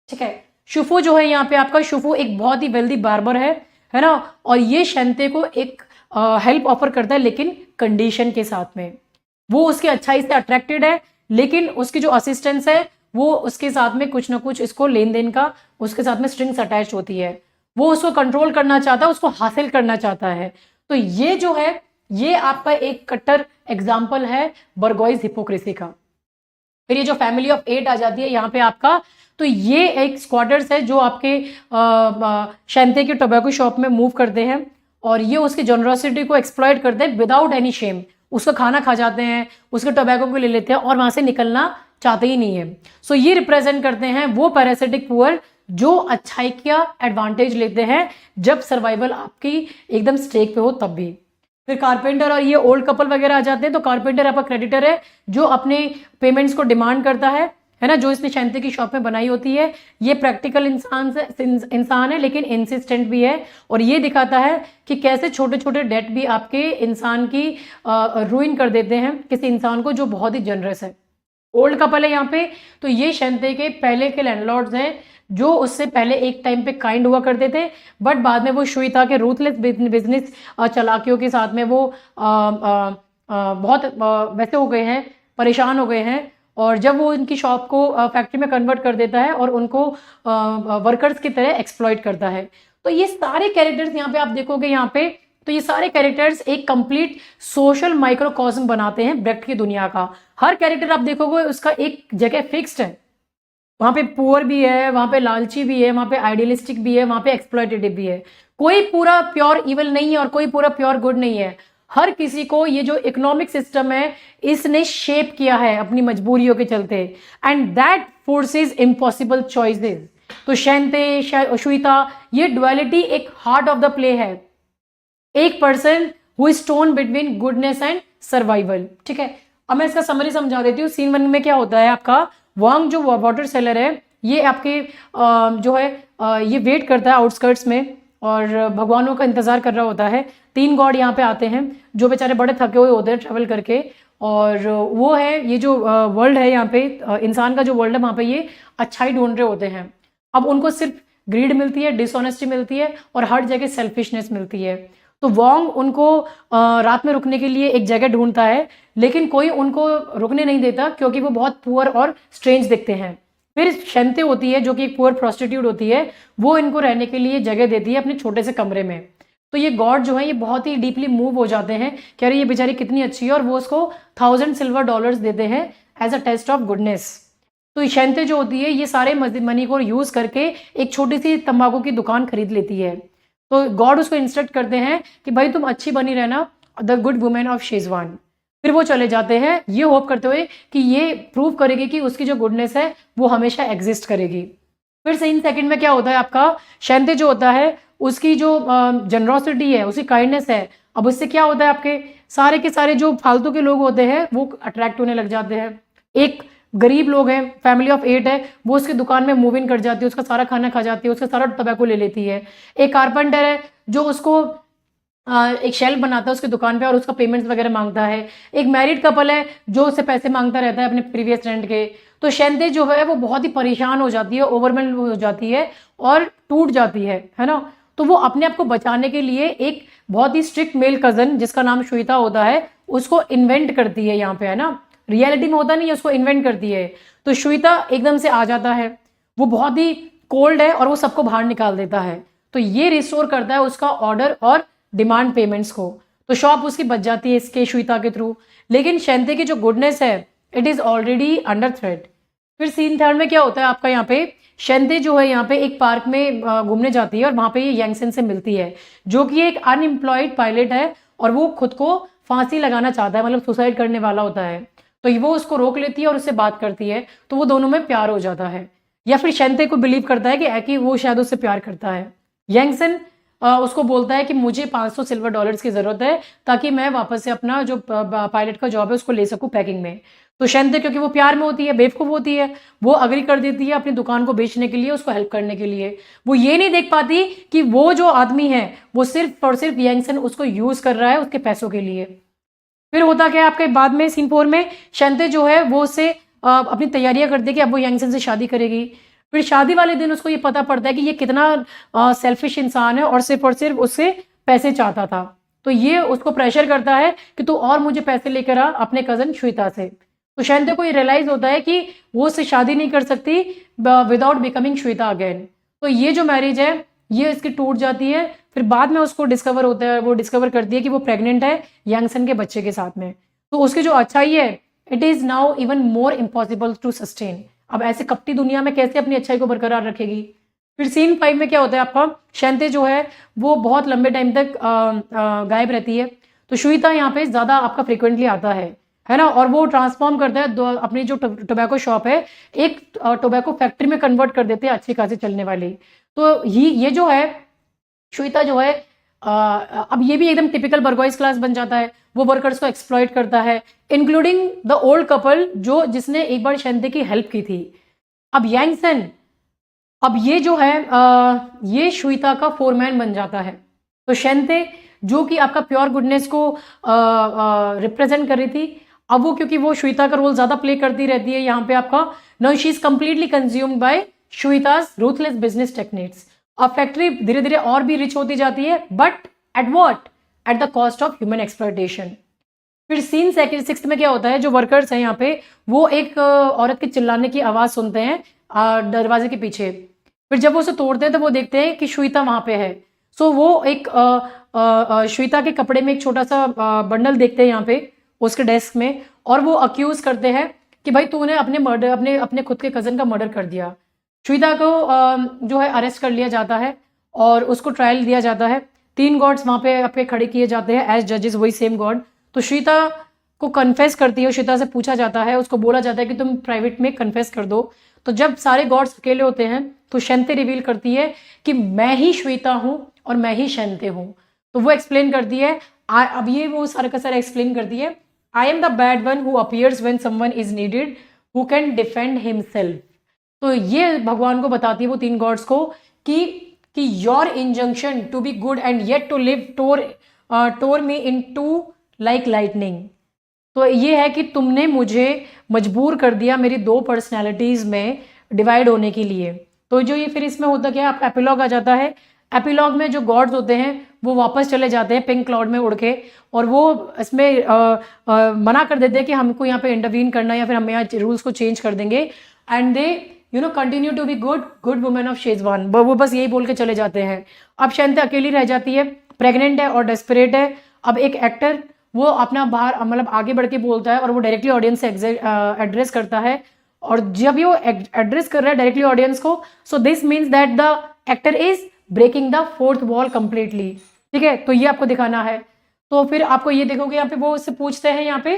ठीक है, शुफू जो है यहाँ पे आपका, शुफू एक बहुत ही वेल्दी बार्बर है ना, और ये शैंते को एक हेल्प ऑफर करता है लेकिन कंडीशन के साथ में। वो उसकी अच्छाई से अट्रैक्टेड है लेकिन उसकी जो असिस्टेंस है वो उसके साथ में कुछ ना कुछ इसको लेन देन का उसके साथ में स्ट्रिंग्स अटैच होती है। वो उसको कंट्रोल करना चाहता है, उसको हासिल करना चाहता है। तो ये जो है ये आपका एक कट्टर एग्जाम्पल है बर्गोइज हिपोक्रेसी का। फिर ये जो फैमिली ऑफ 8 आ जाती है यहाँ पे आपका, तो ये एक स्क्वाटर्स है जो आपके शैंते के टोबैको शॉप में मूव करते हैं और ये उसकी जनरोसिटी को एक्सप्लॉइट करते हैं विदाउट एनी शेम। उसका खाना खा जाते हैं, उसके टोबैको को ले लेते हैं और वहां से निकलना चाहते ही नहीं है। सो ये रिप्रेजेंट करते हैं वो पैरासिटिक पुअर जो अच्छाई का एडवांटेज लेते हैं जब सर्वाइवल आपकी एकदम स्टेक पे हो तब भी। फिर कारपेंटर और ये ओल्ड कपल वगैरह आ जाते हैं। तो कारपेंटर आपका क्रेडिटर है जो अपने पेमेंट्स को डिमांड करता है ना, जो इसने शैंते की शॉप में बनाई होती है। ये प्रैक्टिकल इंसान है लेकिन इंसिस्टेंट भी है, और ये दिखाता है कि कैसे छोटे छोटे डेट भी आपके इंसान की रूइन कर देते हैं किसी इंसान को जो बहुत ही जनरस है। ओल्ड कपल है यहाँ पे, तो ये शैंते के पहले के लैंडलॉर्ड्स हैं जो उससे पहले एक टाइम पे काइंड हुआ करते थे, बट बाद में वो श्वेता के रूथलेस बिजनेस चालाकियों के साथ में वो बहुत वैसे हो गए हैं, परेशान हो गए हैं। और जब वो इनकी शॉप को फैक्ट्री में कन्वर्ट कर देता है और उनको वर्कर्स की तरह एक्सप्लॉइट करता है। तो ये सारे कैरेक्टर्स यहाँ पे आप देखोगे यहाँ पे, तो ये सारे कैरेक्टर्स एक कंप्लीट सोशल माइक्रोकॉस्म बनाते हैं ब्रेक्ट की दुनिया का। हर कैरेक्टर आप देखोगे उसका एक जगह फिक्स्ड है, वहां पे पुअर भी है, वहां पे लालची भी है, वहां पे आइडियलिस्टिक भी है, वहां पे एक्सप्लॉइटेटिव भी है। कोई पूरा प्योर इवल नहीं है और कोई पूरा प्योर गुड नहीं है। हर किसी को ये जो इकोनॉमिक सिस्टम है इसने शेप किया है अपनी मजबूरियों के चलते, and that forces impossible choices. तो शैंते श्वेता ये डुअलिटी एक हार्ट ऑफ द प्ले है, एक person who is tone between goodness and survival. ठीक है, अब मैं इसका समरी समझा देती हूँ। सीन 1 में क्या होता है, आपका वांग जो वाटर सेलर है ये आपके जो है ये वेट करता है आउटस्कर्ट्स में और भगवानों का इंतजार कर रहा होता है। 3 गॉड यहाँ पे आते हैं जो बेचारे बड़े थके हुए होते हैं ट्रेवल करके, और वो है ये जो वर्ल्ड है यहाँ पे इंसान का जो वर्ल्ड है वहाँ पे ये अच्छाई ढूंढ रहे होते हैं। अब उनको सिर्फ ग्रीड मिलती है, डिसऑनेस्टी मिलती है और हर जगह सेल्फिशनेस मिलती है। तो वोंग उनको रात में रुकने के लिए एक जगह ढूंढता है, लेकिन कोई उनको रुकने नहीं देता क्योंकि वो बहुत पुअर और स्ट्रेंज दिखते हैं। फिर शैंते होती है जो कि एक पुअर प्रोस्टिट्यूट होती है, वो इनको रहने के लिए जगह देती है अपने छोटे से कमरे में। तो ये गॉड जो है ये बहुत ही डीपली मूव हो जाते हैं कि अरे ये बेचारी कितनी अच्छी है, और वो उसको 1000 सिल्वर डॉलर्स देते हैं as a test of goodness. तो शैंते जो होती है ये सारे मनी को यूज करके एक छोटी सी तंबाकू की दुकान खरीद लेती है। तो गॉड उसको इंस्ट्रक्ट करते हैं कि भाई तुम अच्छी बनी रहना, the good women of Schezwan. फिर वो चले जाते हैं ये होप करते हुए कि ये प्रूव करेगी कि उसकी जो गुडनेस है वो हमेशा एग्जिस्ट करेगी। फिर सीन 2 में क्या होता है, आपका शैंते जो होता है उसकी जो जनरोसिटी है, उसकी काइंडनेस है, अब उससे क्या होता है आपके सारे के सारे जो फालतू के लोग होते हैं वो अट्रैक्ट होने लग जाते हैं। एक गरीब लोग हैं, फैमिली ऑफ 8 है, वो उसकी दुकान में मूव इन कर जाती है, उसका सारा खाना खा जाती है, उसका सारा टबैको ले लेती है। एक कारपेंटर है जो उसको एक शेल्फ बनाता है उसकी दुकान पे और उसका पेमेंट्स वगैरह मांगता है। एक मैरिड कपल है जो उससे पैसे मांगता रहता है अपने प्रीवियस रेंट के। तो शैंते जो है वो बहुत ही परेशान हो जाती है, ओवरवेल्म हो जाती है और टूट जाती है ना। तो वो अपने आप को बचाने के लिए एक बहुत ही स्ट्रिक्ट मेल कजन जिसका नाम श्वेता होता है उसको इन्वेंट करती है यहाँ पे, है ना, रियलिटी में होता नहीं है, उसको इन्वेंट करती है। तो श्वेता एकदम से आ जाता है, वो बहुत ही कोल्ड है और वो सबको बाहर निकाल देता है। तो ये रिस्टोर करता है उसका ऑर्डर और डिमांड पेमेंट्स को। तो शॉप उसकी बच जाती है इसके श्वेता के थ्रू, लेकिन शैंते की जो गुडनेस है it is already under threat. फिर सीन 3 में क्या होता है आपका, यहाँ पे शैंते जो है यहाँ पे एक पार्क में घूमने जाती है और वहां पे ये यांगसेन से मिलती है जो कि एक अनएम्प्लॉयड पायलट है और वो खुद को फांसी लगाना चाहता है, मतलब सुसाइड करने वाला होता है। तो वो उसको रोक लेती है और उससे बात करती है, तो वो दोनों में प्यार हो जाता है। या फिर शैंते को बिलीव करता है कि वो शायद उससे प्यार करता है। यांगसेन उसको बोलता है कि मुझे 500 सिल्वर डॉलर्स की जरूरत है ताकि मैं वापस से अपना जो पायलट का जॉब है उसको ले सकूं पैकिंग में। तो शैंते क्योंकि वो प्यार में होती है, बेवकूफ होती है, वो अग्री कर देती है अपनी दुकान को बेचने के लिए, उसको हेल्प करने के लिए। वो ये नहीं देख पाती कि वो जो आदमी है वो सिर्फ और सिर्फ यांगसेन उसको यूज कर रहा है उसके पैसों के लिए। फिर होता क्या है आपके बाद में सीन 4 में शैंते जो है वो उससे अपनी तैयारियां करती है कि अब वो यांगसेन से शादी करेगी। फिर शादी वाले दिन उसको ये पता पड़ता है कि ये कितना सेल्फिश इंसान है और सिर्फ उससे पैसे चाहता था। तो ये उसको प्रेशर करता है कि तू और मुझे पैसे लेकर आ अपने कजन श्वेता से। तो शैंते को ये रियलाइज होता है कि वो उससे शादी नहीं कर सकती विदाउट बिकमिंग श्वेता अगेन। तो ये जो मैरिज है ये इसकी टूट जाती है। फिर बाद में उसको डिस्कवर होता है, वो डिस्कवर करती है कि वो प्रेग्नेंट है यांगसेन के बच्चे के साथ में। तो उसकी जो अच्छाई है it is now even more impossible to sustain. अब ऐसे कपटी दुनिया में कैसे अपनी अच्छाई को बरकरार रखेगी। फिर सीन 5 में क्या होता है आपका, शैंते जो है वो बहुत लंबे टाइम तक गायब रहती है। तो श्वेता यहाँ पे ज्यादा आपका फ्रिक्वेंटली आता है ना, और वो ट्रांसफॉर्म करता है अपनी जो टोबैको शॉप है एक टोबैको फैक्ट्री में कन्वर्ट कर देते हैं अच्छी खासी चलने वाली। तो ये जो है श्वेता जो है अब ये भी एकदम टिपिकल बर्गोइस क्लास बन जाता है, वो वर्कर्स को एक्सप्लॉइट करता है, इंक्लूडिंग द ओल्ड कपल जिसने एक बार शेंते की हेल्प की थी। अब यांगसेन, अब ये जो है ये श्वेता का फोरमैन बन जाता है। तो शेंते जो कि आपका प्योर गुडनेस को रिप्रेजेंट कर रही थी, अब वो क्योंकि वो श्वेता का रोल ज्यादा प्ले करती रहती है यहाँ पे आपका, now she is completely consumed by Shweta's ruthless business techniques. अब फैक्ट्री धीरे धीरे और भी रिच होती जाती है, but at what, at the cost of human exploitation. फिर सीन सिक्स्थ में क्या होता है, जो वर्कर्स हैं यहाँ पे वो एक औरत के चिल्लाने की आवाज सुनते हैं दरवाजे के पीछे। फिर जब वो उसे तोड़ते हैं तो वो देखते हैं कि श्वेता वहां पे है। सो वो एक श्वेता के कपड़े में एक छोटा सा बंडल देखते हैं यहाँ पे उसके डेस्क में, और वो अक्यूज करते हैं कि भाई तूने अपने मर्डर अपने खुद के कजन का मर्डर कर दिया। श्वेता को जो है अरेस्ट कर लिया जाता है और उसको ट्रायल दिया जाता है। 3 गॉड्स वहां पे आपके खड़े किए जाते हैं एज जजेस, वही सेम गॉड। तो श्वेता को कन्फेस करती है, श्वेता से पूछा जाता है, उसको बोला जाता है कि तुम प्राइवेट में कन्फेस कर दो। तो जब सारे गॉड्स अकेले होते हैं तो शेंते रिवील करती है कि मैं ही श्वेता हूं और मैं ही शेंते हूं। तो वो एक्सप्लेन करती है, अब ये वो सारा का सारा एक्सप्लेन करती है, I am the bad one who appears when someone is needed who can defend himself. तो ये भगवान को बताती है वो 3 गॉड्स को कि your injunction to be good and yet to live tore me in two like lightning. तो ये है कि तुमने मुझे मजबूर कर दिया मेरी 2 पर्सनैलिटीज में डिवाइड होने के लिए। तो जो ये फिर इसमें होता क्या है, आपका एपिलॉग आ जाता है। एपिलॉग में जो गॉड्स होते हैं वो वापस चले जाते हैं पिंक क्लाउड में उड़ के, और वो इसमें मना कर देते हैं कि हमको यहाँ पे इंटरवीन करना या फिर हम यहाँ रूल्स को चेंज कर देंगे। And they continue to be good women of Szechwan, वो बस यही बोल के चले जाते हैं। अब शेंते अकेली रह जाती है, प्रेग्नेंट है और डेस्परेट है। अब एक एक्टर वो अपना बाहर मतलब आगे बढ़ के बोलता है और वो डायरेक्टली ऑडियंस से एड्रेस करता है, और जब ये एड्रेस कर रहा है डायरेक्टली ऑडियंस को, so this means that the actor is breaking the 4th wall completely. ठीक है, तो ये आपको दिखाना है। तो फिर आपको ये देखोगे यहाँ पे वो उससे पूछते हैं यहाँ पे,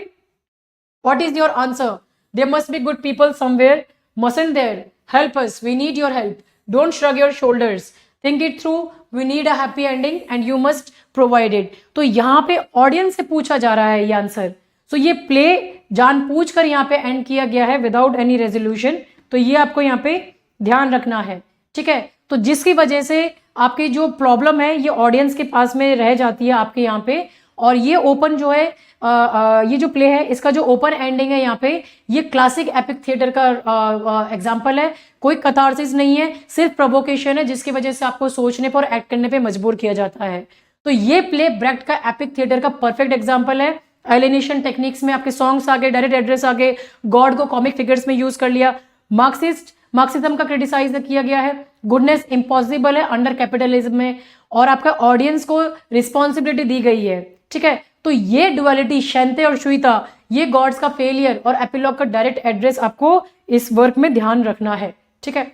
what is your answer, there must be good people somewhere, mustn't there, help us, we need your help, don't shrug your shoulders, think it through, we need a happy ending and you must provide it. तो यहाँ पे audience से पूछा जा रहा है ये answer. सो ये प्ले जानबूझकर यहाँ पे एंड किया गया है विदाउट एनी रेजोल्यूशन। तो ये आपको यहाँ पे ध्यान रखना है। ठीक है, तो जिसकी वजह से आपकी जो प्रॉब्लम है ये ऑडियंस के पास में रह जाती है आपके यहाँ पे। और ये ओपन जो है ये जो प्ले है इसका जो ओपन एंडिंग है यहाँ पे, ये क्लासिक एपिक थिएटर का एग्जाम्पल है। कोई कथारसिस नहीं है, सिर्फ प्रोवोकेशन है जिसकी वजह से आपको सोचने पर और एक्ट करने पे मजबूर किया जाता है। तो ये प्ले ब्रेक्ट का एपिक थिएटर का परफेक्ट एग्जाम्पल है। एलिनेशन टेक्निक्स में आपके सॉन्ग्स आगे, डायरेक्ट एड्रेस आगे, गॉड को कॉमिक फिगर्स में यूज कर लिया, मार्क्सिज्म का क्रिटिसाइज किया गया है, गुडनेस इम्पॉसिबल है अंडर कैपिटलिज्म में, और आपका ऑडियंस को रिस्पॉन्सिबिलिटी दी गई है। ठीक है, तो ये डुअलिटी शेंते और श्वेता, ये गॉड्स का फेलियर और एपिलॉग का डायरेक्ट एड्रेस आपको इस वर्क में ध्यान रखना है। ठीक है,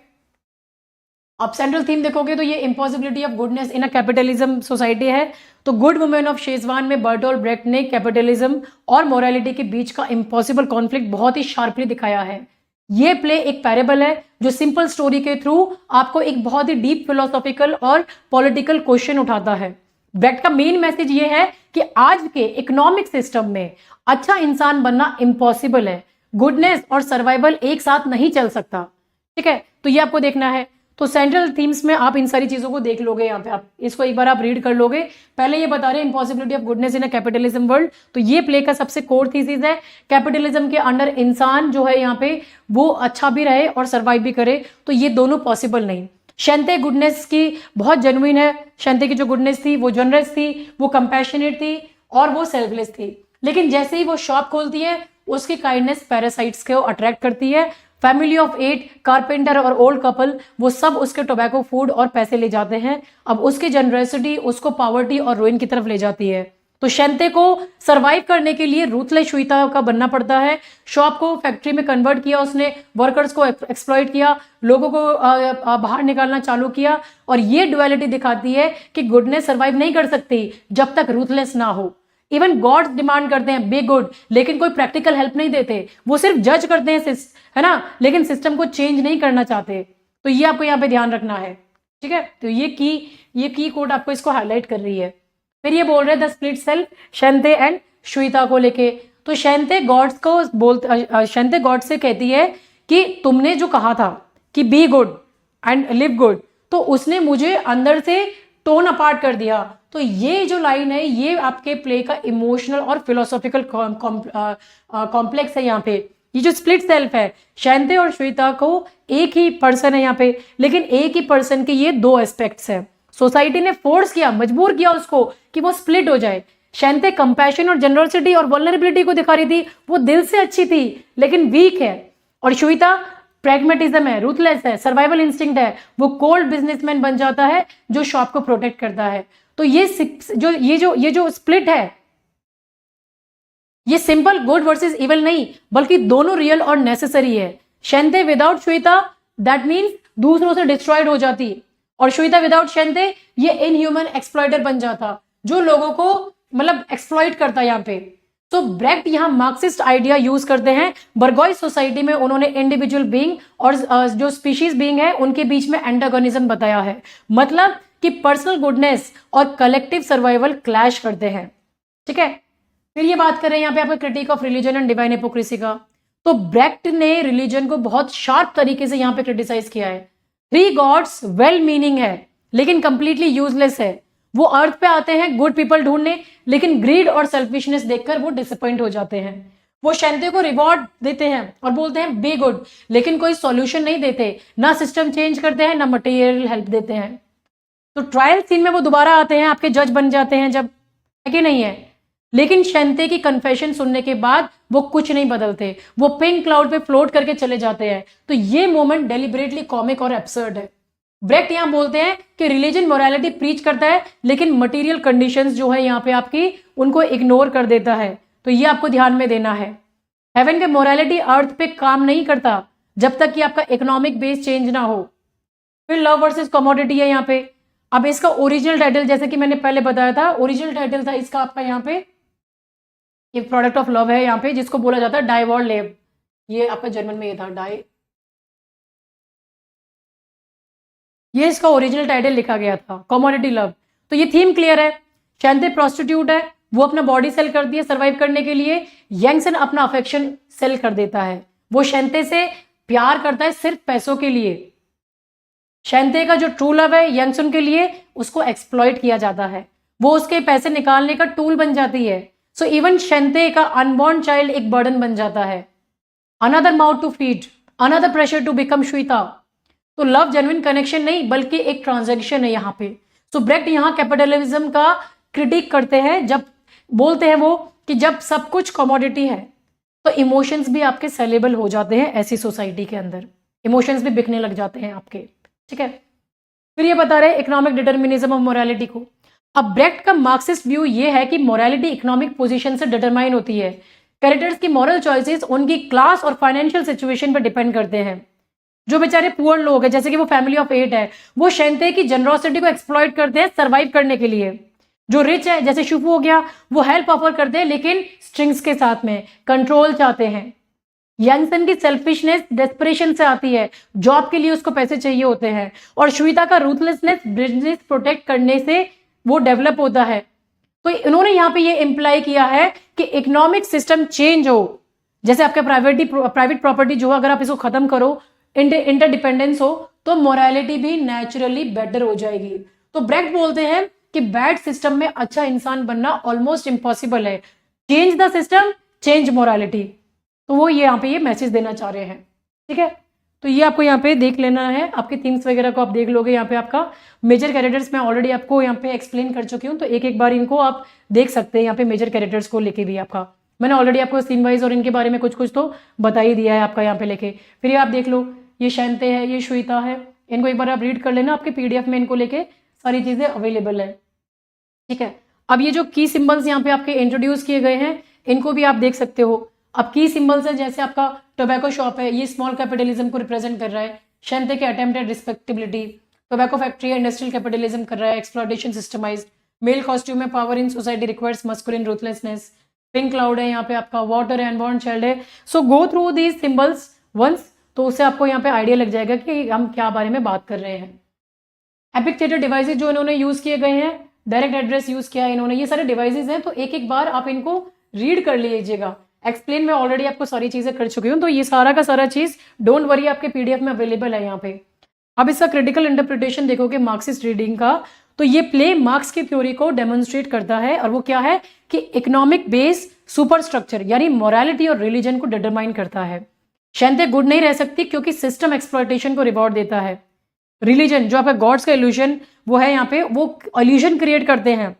आप सेंट्रल थीम देखोगे तो ये impossibility of goodness in a capitalism society है। तो गुड वुमेन ऑफ शेजवान में बर्टोल्ट ब्रेक्ट ने कैपिटलिज्म और मोरालिटी के बीच का इम्पॉसिबल कॉन्फ्लिक्ट बहुत ही शार्पली दिखाया है। ये प्ले एक पैरेबल है जो सिंपल स्टोरी के थ्रू आपको एक बहुत ही डीप फिलोसॉफिकल और पॉलिटिकल क्वेश्चन उठाता है। ब्रेक्ट का मेन मैसेज ये है कि आज के इकोनॉमिक सिस्टम में अच्छा इंसान बनना इम्पॉसिबल है, गुडनेस और सर्वाइवल एक साथ नहीं चल सकता। ठीक है, तो ये आपको देखना है। तो सेंट्रल थीम्स में आप इन सारी चीजों को देख लोगे, यहाँ पे आप इसको एक बार आप रीड कर लोगे। पहले ये बता रहे हैं impossibility of goodness in a capitalism world, तो ये प्ले का सबसे कोर थीसिस है। कैपिटलिज्म के अंडर इंसान जो है यहाँ पे वो अच्छा भी रहे और सर्वाइव भी करे, तो ये दोनों पॉसिबल नहीं। शेंते गुडनेस की बहुत जेन्युइन है, शेंते की जो गुडनेस थी वो जनरस थी, वो कंपैशनेट थी और वो सेल्फलेस थी। लेकिन जैसे ही वो शॉप खोलती है उसकी काइंडनेस पैरासाइट्स को अट्रैक्ट करती है। फैमिली ऑफ 8, कारपेंटर और ओल्ड कपल, वो सब उसके टोबैको, फूड और पैसे ले जाते हैं। अब उसकी जनरसिटी उसको पावर्टी और रुइन की तरफ ले जाती है। तो शेंते को सरवाइव करने के लिए रूथलेस श्वेता का बनना पड़ता है। शॉप को फैक्ट्री में कन्वर्ट किया उसने, वर्कर्स को एक्सप्लॉइट किया, लोगों को बाहर निकालना चालू किया। और ये डुअलिटी दिखाती है कि गुडनेस सरवाइव नहीं कर सकती जब तक रूथलेस ना हो। इवन गॉड्स डिमांड करते हैं बी गुड, लेकिन कोई प्रैक्टिकल हेल्प नहीं देते, वो सिर्फ जज करते हैं, है ना, लेकिन सिस्टम को चेंज नहीं करना चाहते। तो ये आपको यहाँ पे ध्यान रखना है। ठीक है, तो ये की कोड आपको इसको हाईलाइट कर रही है। फिर ये बोल रहे हैं the split self, Shen Te and Shui Ta को लेके। तो शैंते गॉड से कहती है कि तुमने जो कहा था कि B good and live good, तो उसने मुझे अंदर से टोन अपार्ट कर दिया। तो ये जो लाइन है ये आपके प्ले का इमोशनल और फिलोसॉफिकल कॉम्प्लेक्स है यहाँ पे। ये जो स्प्लिट सेल्फ है, शैंते और श्वेता को एक ही पर्सन है यहाँ पे, लेकिन एक ही पर्सन के ये दो एस्पेक्ट्स हैं। सोसाइटी ने फोर्स किया, मजबूर किया उसको कि वो स्प्लिट हो जाए। शैंते कंपैशन और जनरसिटी और वल्नरेबिलिटी को दिखा रही थी, वो दिल से अच्छी थी लेकिन वीक है। और श्वेता प्रैग्मेटिज्म है, रूथलेस है, सर्वाइवल इंस्टिंक्ट है, वो कोल्ड बिजनेसमैन बन जाता है जो शॉप को प्रोटेक्ट करता है। तो ये जो स्प्लिट है, ये सिंपल गुड वर्सेस इविल नहीं, बल्कि दोनों रियल और नेसेसरी है। शैंते विदाउट श्वेता दैट मीन्स दूसरों से डिस्ट्रॉयड हो जाती, और श्वेता विदाउट शैंते ये इनह्यूमन एक्सप्लॉइटर बन जाता, जो लोगों को मतलब एक्सप्लॉइट करता यहाँ पे। तो ब्रेक्ट यहाँ मार्क्सिस्ट आइडिया यूज करते हैं। बर्गोइस सोसाइटी में उन्होंने इंडिविजुअल बीइंग और जो स्पीशीज बीइंग है उनके बीच में एंटागोनिज्म बताया है, मतलब कि पर्सनल गुडनेस और कलेक्टिव सर्वाइवल क्लैश करते हैं। ठीक है, फिर ये बात करें यहाँ पे आपका critic of religion and divine hypocrisy का, तो ब्रेक्ट ने रिलीजन को बहुत शार्प तरीके से यहाँ पे क्रिटिसाइज किया है। 3 गॉड्स वेल मीनिंग है लेकिन कंप्लीटली यूजलेस है। वो अर्थ पे आते हैं गुड पीपल ढूंढने, लेकिन ग्रीड और सेल्फिशनेस देखकर वो डिसअपॉइंट हो जाते हैं। वो शैंते को रिवॉर्ड देते हैं और बोलते हैं बी गुड, लेकिन कोई सॉल्यूशन नहीं देते, ना सिस्टम चेंज करते हैं ना मटेरियल हेल्प देते हैं। तो ट्रायल सीन में वो दोबारा आते हैं, आपके जज बन जाते हैं जब, है कि नहीं है। लेकिन शैंते की कन्फेशन सुनने के बाद वो कुछ नहीं बदलते, वो पिंक क्लाउड पे फ्लोट करके चले जाते हैं। तो ये मोमेंट डेलिबरेटली कॉमिक और एब्सर्ड है। ब्रेक्ट यहां बोलते हैं कि रिलीजन मोरालिटी प्रीच करता है लेकिन मटेरियल कंडीशंस जो है यहाँ पे आपकी उनको इग्नोर कर देता है। तो ये आपको ध्यान में देना है। हेवन के मोरालिटी अर्थ पे काम नहीं करता जब तक कि आपका इकोनॉमिक बेस चेंज ना हो। फिर लव वर्सेस कमोडिटी है यहाँ पे। अब इसका ओरिजिनल टाइटल जैसे कि मैंने पहले बताया था, ओरिजिनल टाइटल था इसका आपका यहाँ पे एक प्रोडक्ट ऑफ लव है यहाँ पे, जिसको बोला जाता है डाई वॉर लेव। ये आपका जर्मन में ये था डाई, ये इसका ओरिजिनल टाइटल लिखा गया था, कमोडिटी लव। तो ये थीम क्लियर है। शैंते प्रोस्टिट्यूट है, वो अपना बॉडी सेल करती है सर्वाइव करने के लिए। यंगसन अपना अफेक्शन सेल कर देता है, वो शैंते से प्यार करता है सिर्फ पैसों के लिए। शैंते का जो ट्रू लव है यंगसन के लिए, उसको एक्सप्लॉइट किया जाता है, वो उसके पैसे निकालने का टूल बन जाती है। सो इवन शैंते का अनबॉर्न चाइल्ड एक बर्डन बन जाता है, another mouth to feed, another pressure to become Shweta. तो लव जेन्युइन कनेक्शन नहीं बल्कि एक ट्रांजैक्शन है यहाँ पे। तो ब्रेक्ट यहाँ कैपिटलिज्म का क्रिटिक करते हैं, जब बोलते हैं वो कि जब सब कुछ कमोडिटी है तो इमोशंस भी आपके सेलेबल हो जाते हैं। ऐसी सोसाइटी के अंदर इमोशंस भी बिकने लग जाते हैं आपके। ठीक है, फिर ये बता रहे हैं इकोनॉमिक डिटर्मिनिज्म ऑफ मोरालिटी को। अब ब्रेक्ट का मार्क्सिस्ट व्यू ये है कि मोरालिटी इकोनॉमिक पोजीशन से डिटरमाइन होती है। कैरेक्टर्स की मॉरल चॉइसेस उनकी क्लास और फाइनेंशियल सिचुएशन पर डिपेंड करते हैं। जो बेचारे पुअर लोग हैं, जैसे कि वो फैमिली ऑफ 8 है, वो शैंते की जनरोसिटी को एक्सप्लॉइट करते हैं सर्वाइव करने के लिए। जो रिच है जैसे शुफू हो गया, वो हेल्प ऑफर करते हैं लेकिन स्ट्रिंग्स के साथ में, कंट्रोल चाहते हैं। यंगसन की सेल्फिशनेस डेस्परेशन से आती है, जॉब के लिए उसको पैसे चाहिए होते हैं। और श्वेता का रूथलेसनेस बिजनेस प्रोटेक्ट करने से वो डेवलप होता है। तो इन्होंने यहाँ पे ये इंप्लाई किया है कि इकोनॉमिक सिस्टम चेंज हो, जैसे आपका प्राइवेट प्रॉपर्टी जो अगर आप इसको खत्म करो, इंटरडिपेंडेंस हो, तो मोरालिटी भी नेचुरली बेटर हो जाएगी। तो ब्रेक्ट बोलते हैं कि बैड सिस्टम में अच्छा इंसान बनना ऑलमोस्ट इम्पॉसिबल है। Change the system, change morality. तो वो ये यहाँ पे ये मैसेज देना चाह रहे हैं। ठीक है, तो ये आपको यहाँ पे देख लेना है, आपके थीम्स वगैरह को आप देख लोगे। यहाँ पे आपका मेजर कैरेक्टर्स मैं ऑलरेडी आपको यहाँ पे एक्सप्लेन कर चुकी हूँ, तो एक बार इनको आप देख सकते हैं। यहाँ पे मेजर कैरेक्टर्स को लेके भी आपका मैंने ऑलरेडी आपको सीन वाइज और इनके बारे में कुछ तो बता ही दिया है आपका यहाँ पे लेके। फिर ये आप देख लो, ये शैंते है, ये श्वेता है, इनको एक बार आप रीड कर लेना, आपके PDF में इनको लेके सारी चीज़ें अवेलेबल है। ठीक है, अब ये जो की सिंबल्स यहाँ पे आपके इंट्रोड्यूस किए गए हैं, इनको भी आप देख सकते हो। अब की सिंबल्स है, जैसे आपका टोबैको शॉप है, ये स्मॉल कैपिटलिज्म को रिप्रेजेंट कर रहा है। शैंते के अटेम्प्टेड रिस्पेक्टेबिलिटी, टोबैको फैक्ट्री है, इंडस्ट्रियल कैपिटलिज्म कर रहा है, एक्सप्लॉयटेशन सिस्टमाइज्ड, मेल कॉस्ट्यूम है, power in society requires masculine ruthlessness, pink cloud है, यहाँ पे आपका वाटर है, अनबॉर्न चाइल्ड है। So go through these symbols once, तो उससे आपको यहाँ पे आइडिया लग जाएगा कि हम क्या बारे में बात कर रहे हैं। एपिक थिएटर डिवाइसेज जो इन्होंने यूज किए गए हैं, डायरेक्ट एड्रेस यूज किया है इन्होंने, ये सारे डिवाइसेज हैं, तो एक एक बार आप इनको रीड कर लीजिएगा। एक्सप्लेन मैं ऑलरेडी आपको सारी चीजें कर चुकी हूँ, तो ये सारा का सारा चीज डोंट वरी आपके पीडीएफ में अवेलेबल है यहाँ पे। अब इसका क्रिटिकल इंटरप्रिटेशन देखोगे मार्क्सिस्ट रीडिंग का, तो ये प्ले मार्क्स की थ्योरी को डेमोन्स्ट्रेट करता है, और वो क्या है कि इकोनॉमिक बेस सुपर स्ट्रक्चर यानी मोरालिटी और रिलीजन को डिटरमाइन करता है। शांति गुड नहीं रह सकती क्योंकि सिस्टम एक्सप्लॉयटेशन को रिवॉर्ड देता है। रिलीजन जो आपका गॉड्स का इल्यूजन वो है यहाँ पे, वो इल्यूजन क्रिएट करते हैं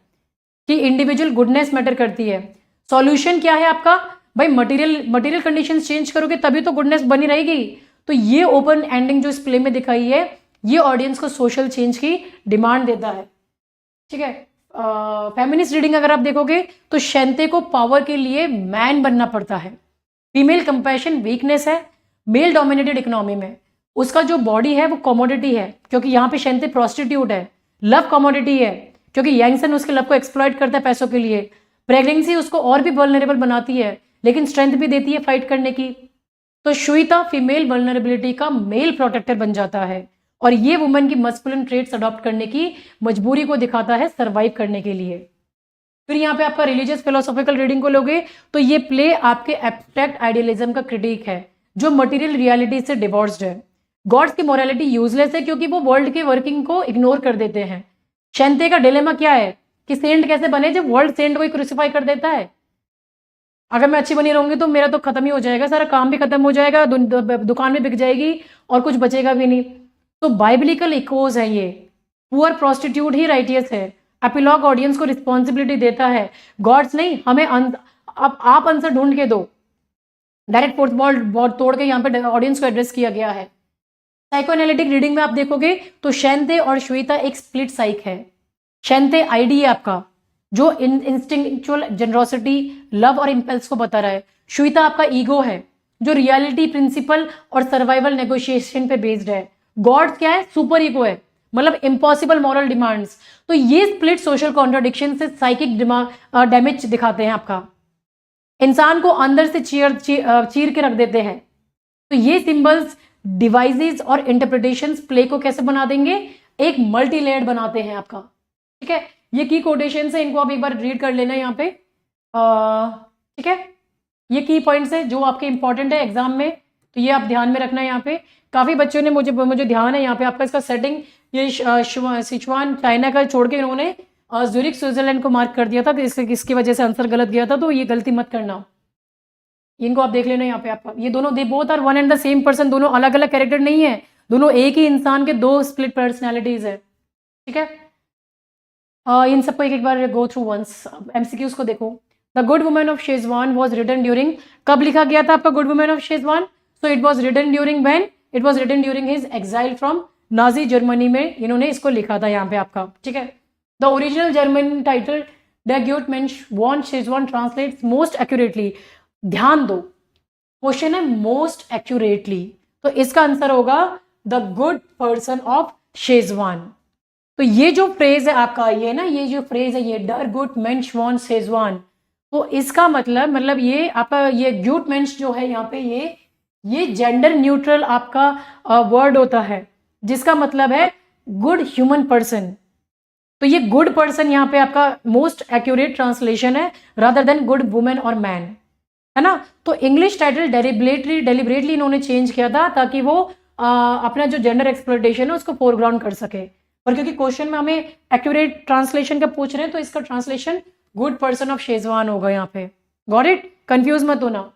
कि इंडिविजुअल गुडनेस मैटर करती है। सॉल्यूशन क्या है आपका भाई, मटेरियल कंडीशंस चेंज करोगे तभी तो गुडनेस बनी रहेगी। तो ये ओपन एंडिंग जो इस प्ले में दिखाई है, ये ऑडियंस को सोशल चेंज की डिमांड देता है। ठीक है, फेमिनिस्ट रीडिंग अगर आप देखोगे तो शांति को पावर के लिए मैन बनना पड़ता है। फीमेल कंपैशन वीकनेस है मेल डोमिनेटेड इकोनॉमी में। उसका जो बॉडी है वो कमोडिटी है, क्योंकि यहाँ पे शांति प्रोस्टिट्यूट है। लव कमोडिटी है, क्योंकि यंगसन उसके लव को एक्सप्लॉइट करता है पैसों के लिए। प्रेगनेंसी उसको और भी वल्नरेबल बनाती है, लेकिन स्ट्रेंथ भी देती है फाइट करने की। तो श्वेता फीमेल वल्नरेबिलिटी का मेल प्रोटेक्टर बन जाता है, और ये वुमेन की मस्कुलिन ट्रेट्स अडॉप्ट करने की मजबूरी को दिखाता है सर्वाइव करने के लिए। फिर यहाँ पे आपका रिलीजियस फिलोसॉफिकल रीडिंग को लोगे तो ये प्ले आपके एब्स्ट्रैक्ट आइडियलिज्म का क्रिटिक है, जो मटेरियल रियलिटी से डिवोर्स्ड है। गॉड्स की मोरालिटी यूजलेस है क्योंकि वो वर्ल्ड के वर्किंग को इग्नोर कर देते हैं। शांति का डिलेमा क्या है कि सेंट कैसे बने जब वर्ल्ड सेंट को क्रूसिफाई कर देता है। अगर मैं अच्छी बनी रहूंगी तो मेरा तो खत्म ही हो जाएगा, सारा काम भी खत्म हो जाएगा, दुकान भी बिक जाएगी और कुछ बचेगा भी नहीं। तो बाइबलिकल इकोज है ये। पुअर प्रोस्टिट्यूट ही राइटियस है। एपिलॉग ऑडियंस को रिस्पॉन्सिबिलिटी देता है, गॉड्स नहीं। हमें अब आप आंसर ढूंढ के दो। डायरेक्ट फोर्थ वॉल तोड़ के यहाँ पे ऑडियंस को एड्रेस किया गया है। साइकोएनालिटिक रीडिंग में आप देखोगे तो शांति और श्वेता एक स्प्लिट साइक है। शांति आईडी है आपका, जो इंस्टिंक्चुअल जनरोसिटी लव और इंपल्स को बता रहा है। श्वेता आपका ईगो है, जो रियलिटी प्रिंसिपल और सर्वाइवल नेगोशिएशन पे बेस्ड है। गॉड क्या है, सुपर ईगो है, मतलब इम्पॉसिबल मॉरल डिमांड्स। तो ये स्प्लिट सोशल कॉन्ट्राडिक्शन से साइकिक डैमेज दिखाते हैं आपका, इंसान को अंदर से चीर के रख देते हैं। तो ये सिंबल्स डिवाइसेस और इंटरप्रिटेशंस प्ले को कैसे बना देंगे, एक मल्टी लेयर्ड बनाते हैं आपका। ठीक है, ये की कोटेशन है, इनको आप एक बार रीड कर लेना यहाँ पे। ठीक है, ये की पॉइंट्स है जो आपके इंपॉर्टेंट है एग्जाम में, तो ये आप ध्यान में रखना है। यहाँ पे काफी बच्चों ने मुझे ध्यान है यहाँ पे आपका इसका सेटिंग, ये सिचुआन चाइना का छोड़ के इन्होंने ज्यूरिख स्विट्जरलैंड को मार्क कर दिया था, तो इसकी वजह से आंसर गलत गया था, तो ये गलती मत करना। इनको आप देख लेना यहाँ पे आपका, ये दोनों they both are one and the same person, दोनों अलग अलग कैरेक्टर नहीं है, दोनों एक ही इंसान के दो स्प्लिट पर्सनैलिटीज है। ठीक है, इन सबको एक बार गो थ्रू वंस। एमसीक्यूज को देखो। The good women of Szechwan was written during, कब लिखा गया था आपका good women of Szechwan? So it was written during when? It was written during his exile from Nazi Germany में इन्होंने इसको लिखा था यहाँ पे आपका। ठीक है, the original German title the gute Mensch von Sezuan translates most accurately. ध्यान दो, क्वेश्चन है मोस्ट एक्यूरेटली, तो इसका आंसर होगा the good person of Schezwan. तो ये जो फ्रेज है आपका, ये ना, ये जो फ्रेज है ये डर गुड मेंश वॉन शेजवान, तो इसका मतलब ये आपका ये ग्यूट मेंश जो है यहाँ पे ये जेंडर न्यूट्रल आपका वर्ड होता है, जिसका मतलब है गुड ह्यूमन पर्सन। तो ये गुड पर्सन यहाँ पे आपका मोस्ट एक्यूरेट ट्रांसलेशन है रादर देन गुड वुमेन और मैन, है ना। तो इंग्लिश टाइटल डेलिबरेटली इन्होंने चेंज किया था ताकि वो अपना जो जेंडर एक्सप्लॉयटेशन है उसको फोरग्राउंड कर सके, पर क्योंकि क्वेश्चन में हमें एक्यूरेट ट्रांसलेशन का पूछ रहे हैं तो इसका translation good person of Szechwan होगा यहाँ पे। Got it? कंफ्यूज मत होना।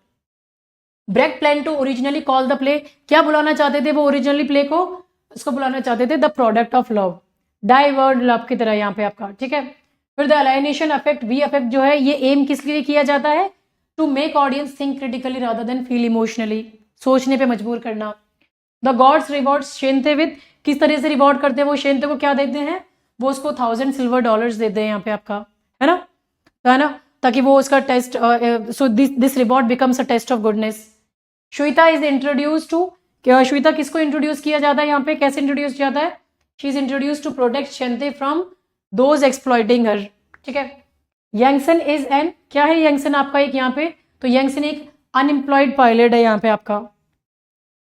Brecht plan to originally call the play, क्या बुलाना चाहते थे वो ओरिजिनली प्ले को? उसको बुलाना चाहते थे the product of love, diverted love की तरह यहाँ पे आपका। ठीक है, फिर the alienation effect, V effect जो है ये एम किस लिए किया जाता है? To make audience think critically rather than feel emotionally, सोचने पे मजबूर करना। The gods reward Shen Te with, किस तरह से रिवॉर्ड करते हैं वो? शेंते को क्या देते हैं? वो उसको 1000 सिल्वर डॉलर्स देते हैं यहाँ पे आपका, है ना, है ना, ताकि वो उसका test, so this reward becomes a test of goodness. Shweta is introduce to, Shweta किसको इंट्रोड्यूस किया जाता है यहाँ पे, कैसे इंट्रोड्यूस किया जाता है? She is introduce to protect Shen Te from those exploiting her. ठीक है, यंगसन इज एन, क्या है यंगसन आपका एक यहाँ पे? तो यंगसन एक अनएम्प्लॉयड पायलट है यहाँ पे आपका।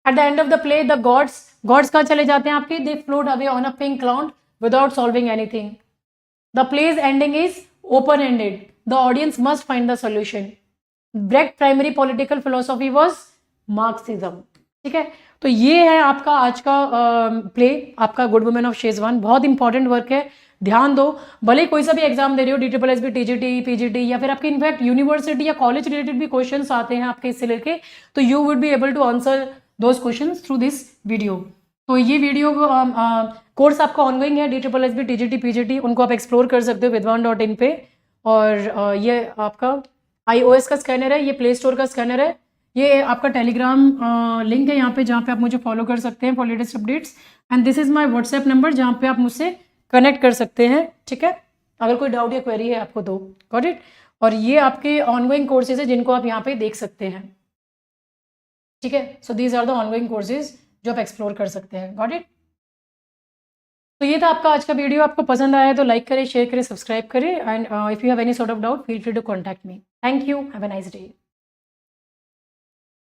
At the end of the play the gods कहाँ चले जाते हैं आपके? दे float away on a pink cloud without solving anything. The play's ending is open-ended. The audience must find the solution. Brecht primary political philosophy was Marxism. ठीक है, तो ये है आपका आज का प्ले, आपका गुड वुमेन ऑफ शेजवान। बहुत इंपॉर्टेंट वर्क है, ध्यान दो। भले कोई सा भी एग्जाम दे रहे हो, DSSB, TGT, PGT या फिर आपके इनफैक्ट यूनिवर्सिटी या कॉलेज रिलेटेड भी क्वेश्चंस आते हैं आपके इससे लेके, तो you would be able to answer those questions through this video. तो ये वीडियो कोर्स आपका ऑनगोइंग है, DSSB, TGT, PGT, उनको आप एक्सप्लोर कर सकते हो vidwan.in पे। और ये आपका iOS का स्कैनर है, ये प्ले स्टोर का स्कैनर है, ये आपका टेलीग्राम लिंक है यहाँ पे, जहाँ पे आप मुझे फॉलो कर सकते हैं for latest updates. And this is my WhatsApp number, जहाँ पे आप मुझसे कनेक्ट कर सकते हैं। ठीक है, अगर कोई डाउट या क्वेरी है आपको तो। Got it. और ये आपके ऑनगोइंग कोर्सेज है जिनको आप यहाँ पे देख सकते हैं। ठीक है, so these are the ongoing courses जो आप एक्सप्लोर कर सकते हैं। Got it. तो ये था आपका आज का वीडियो। आपको पसंद आया तो लाइक करें, शेयर करें, सब्सक्राइब करें। And if you have any sort of doubt, feel free to contact me. Thank you, have a nice day.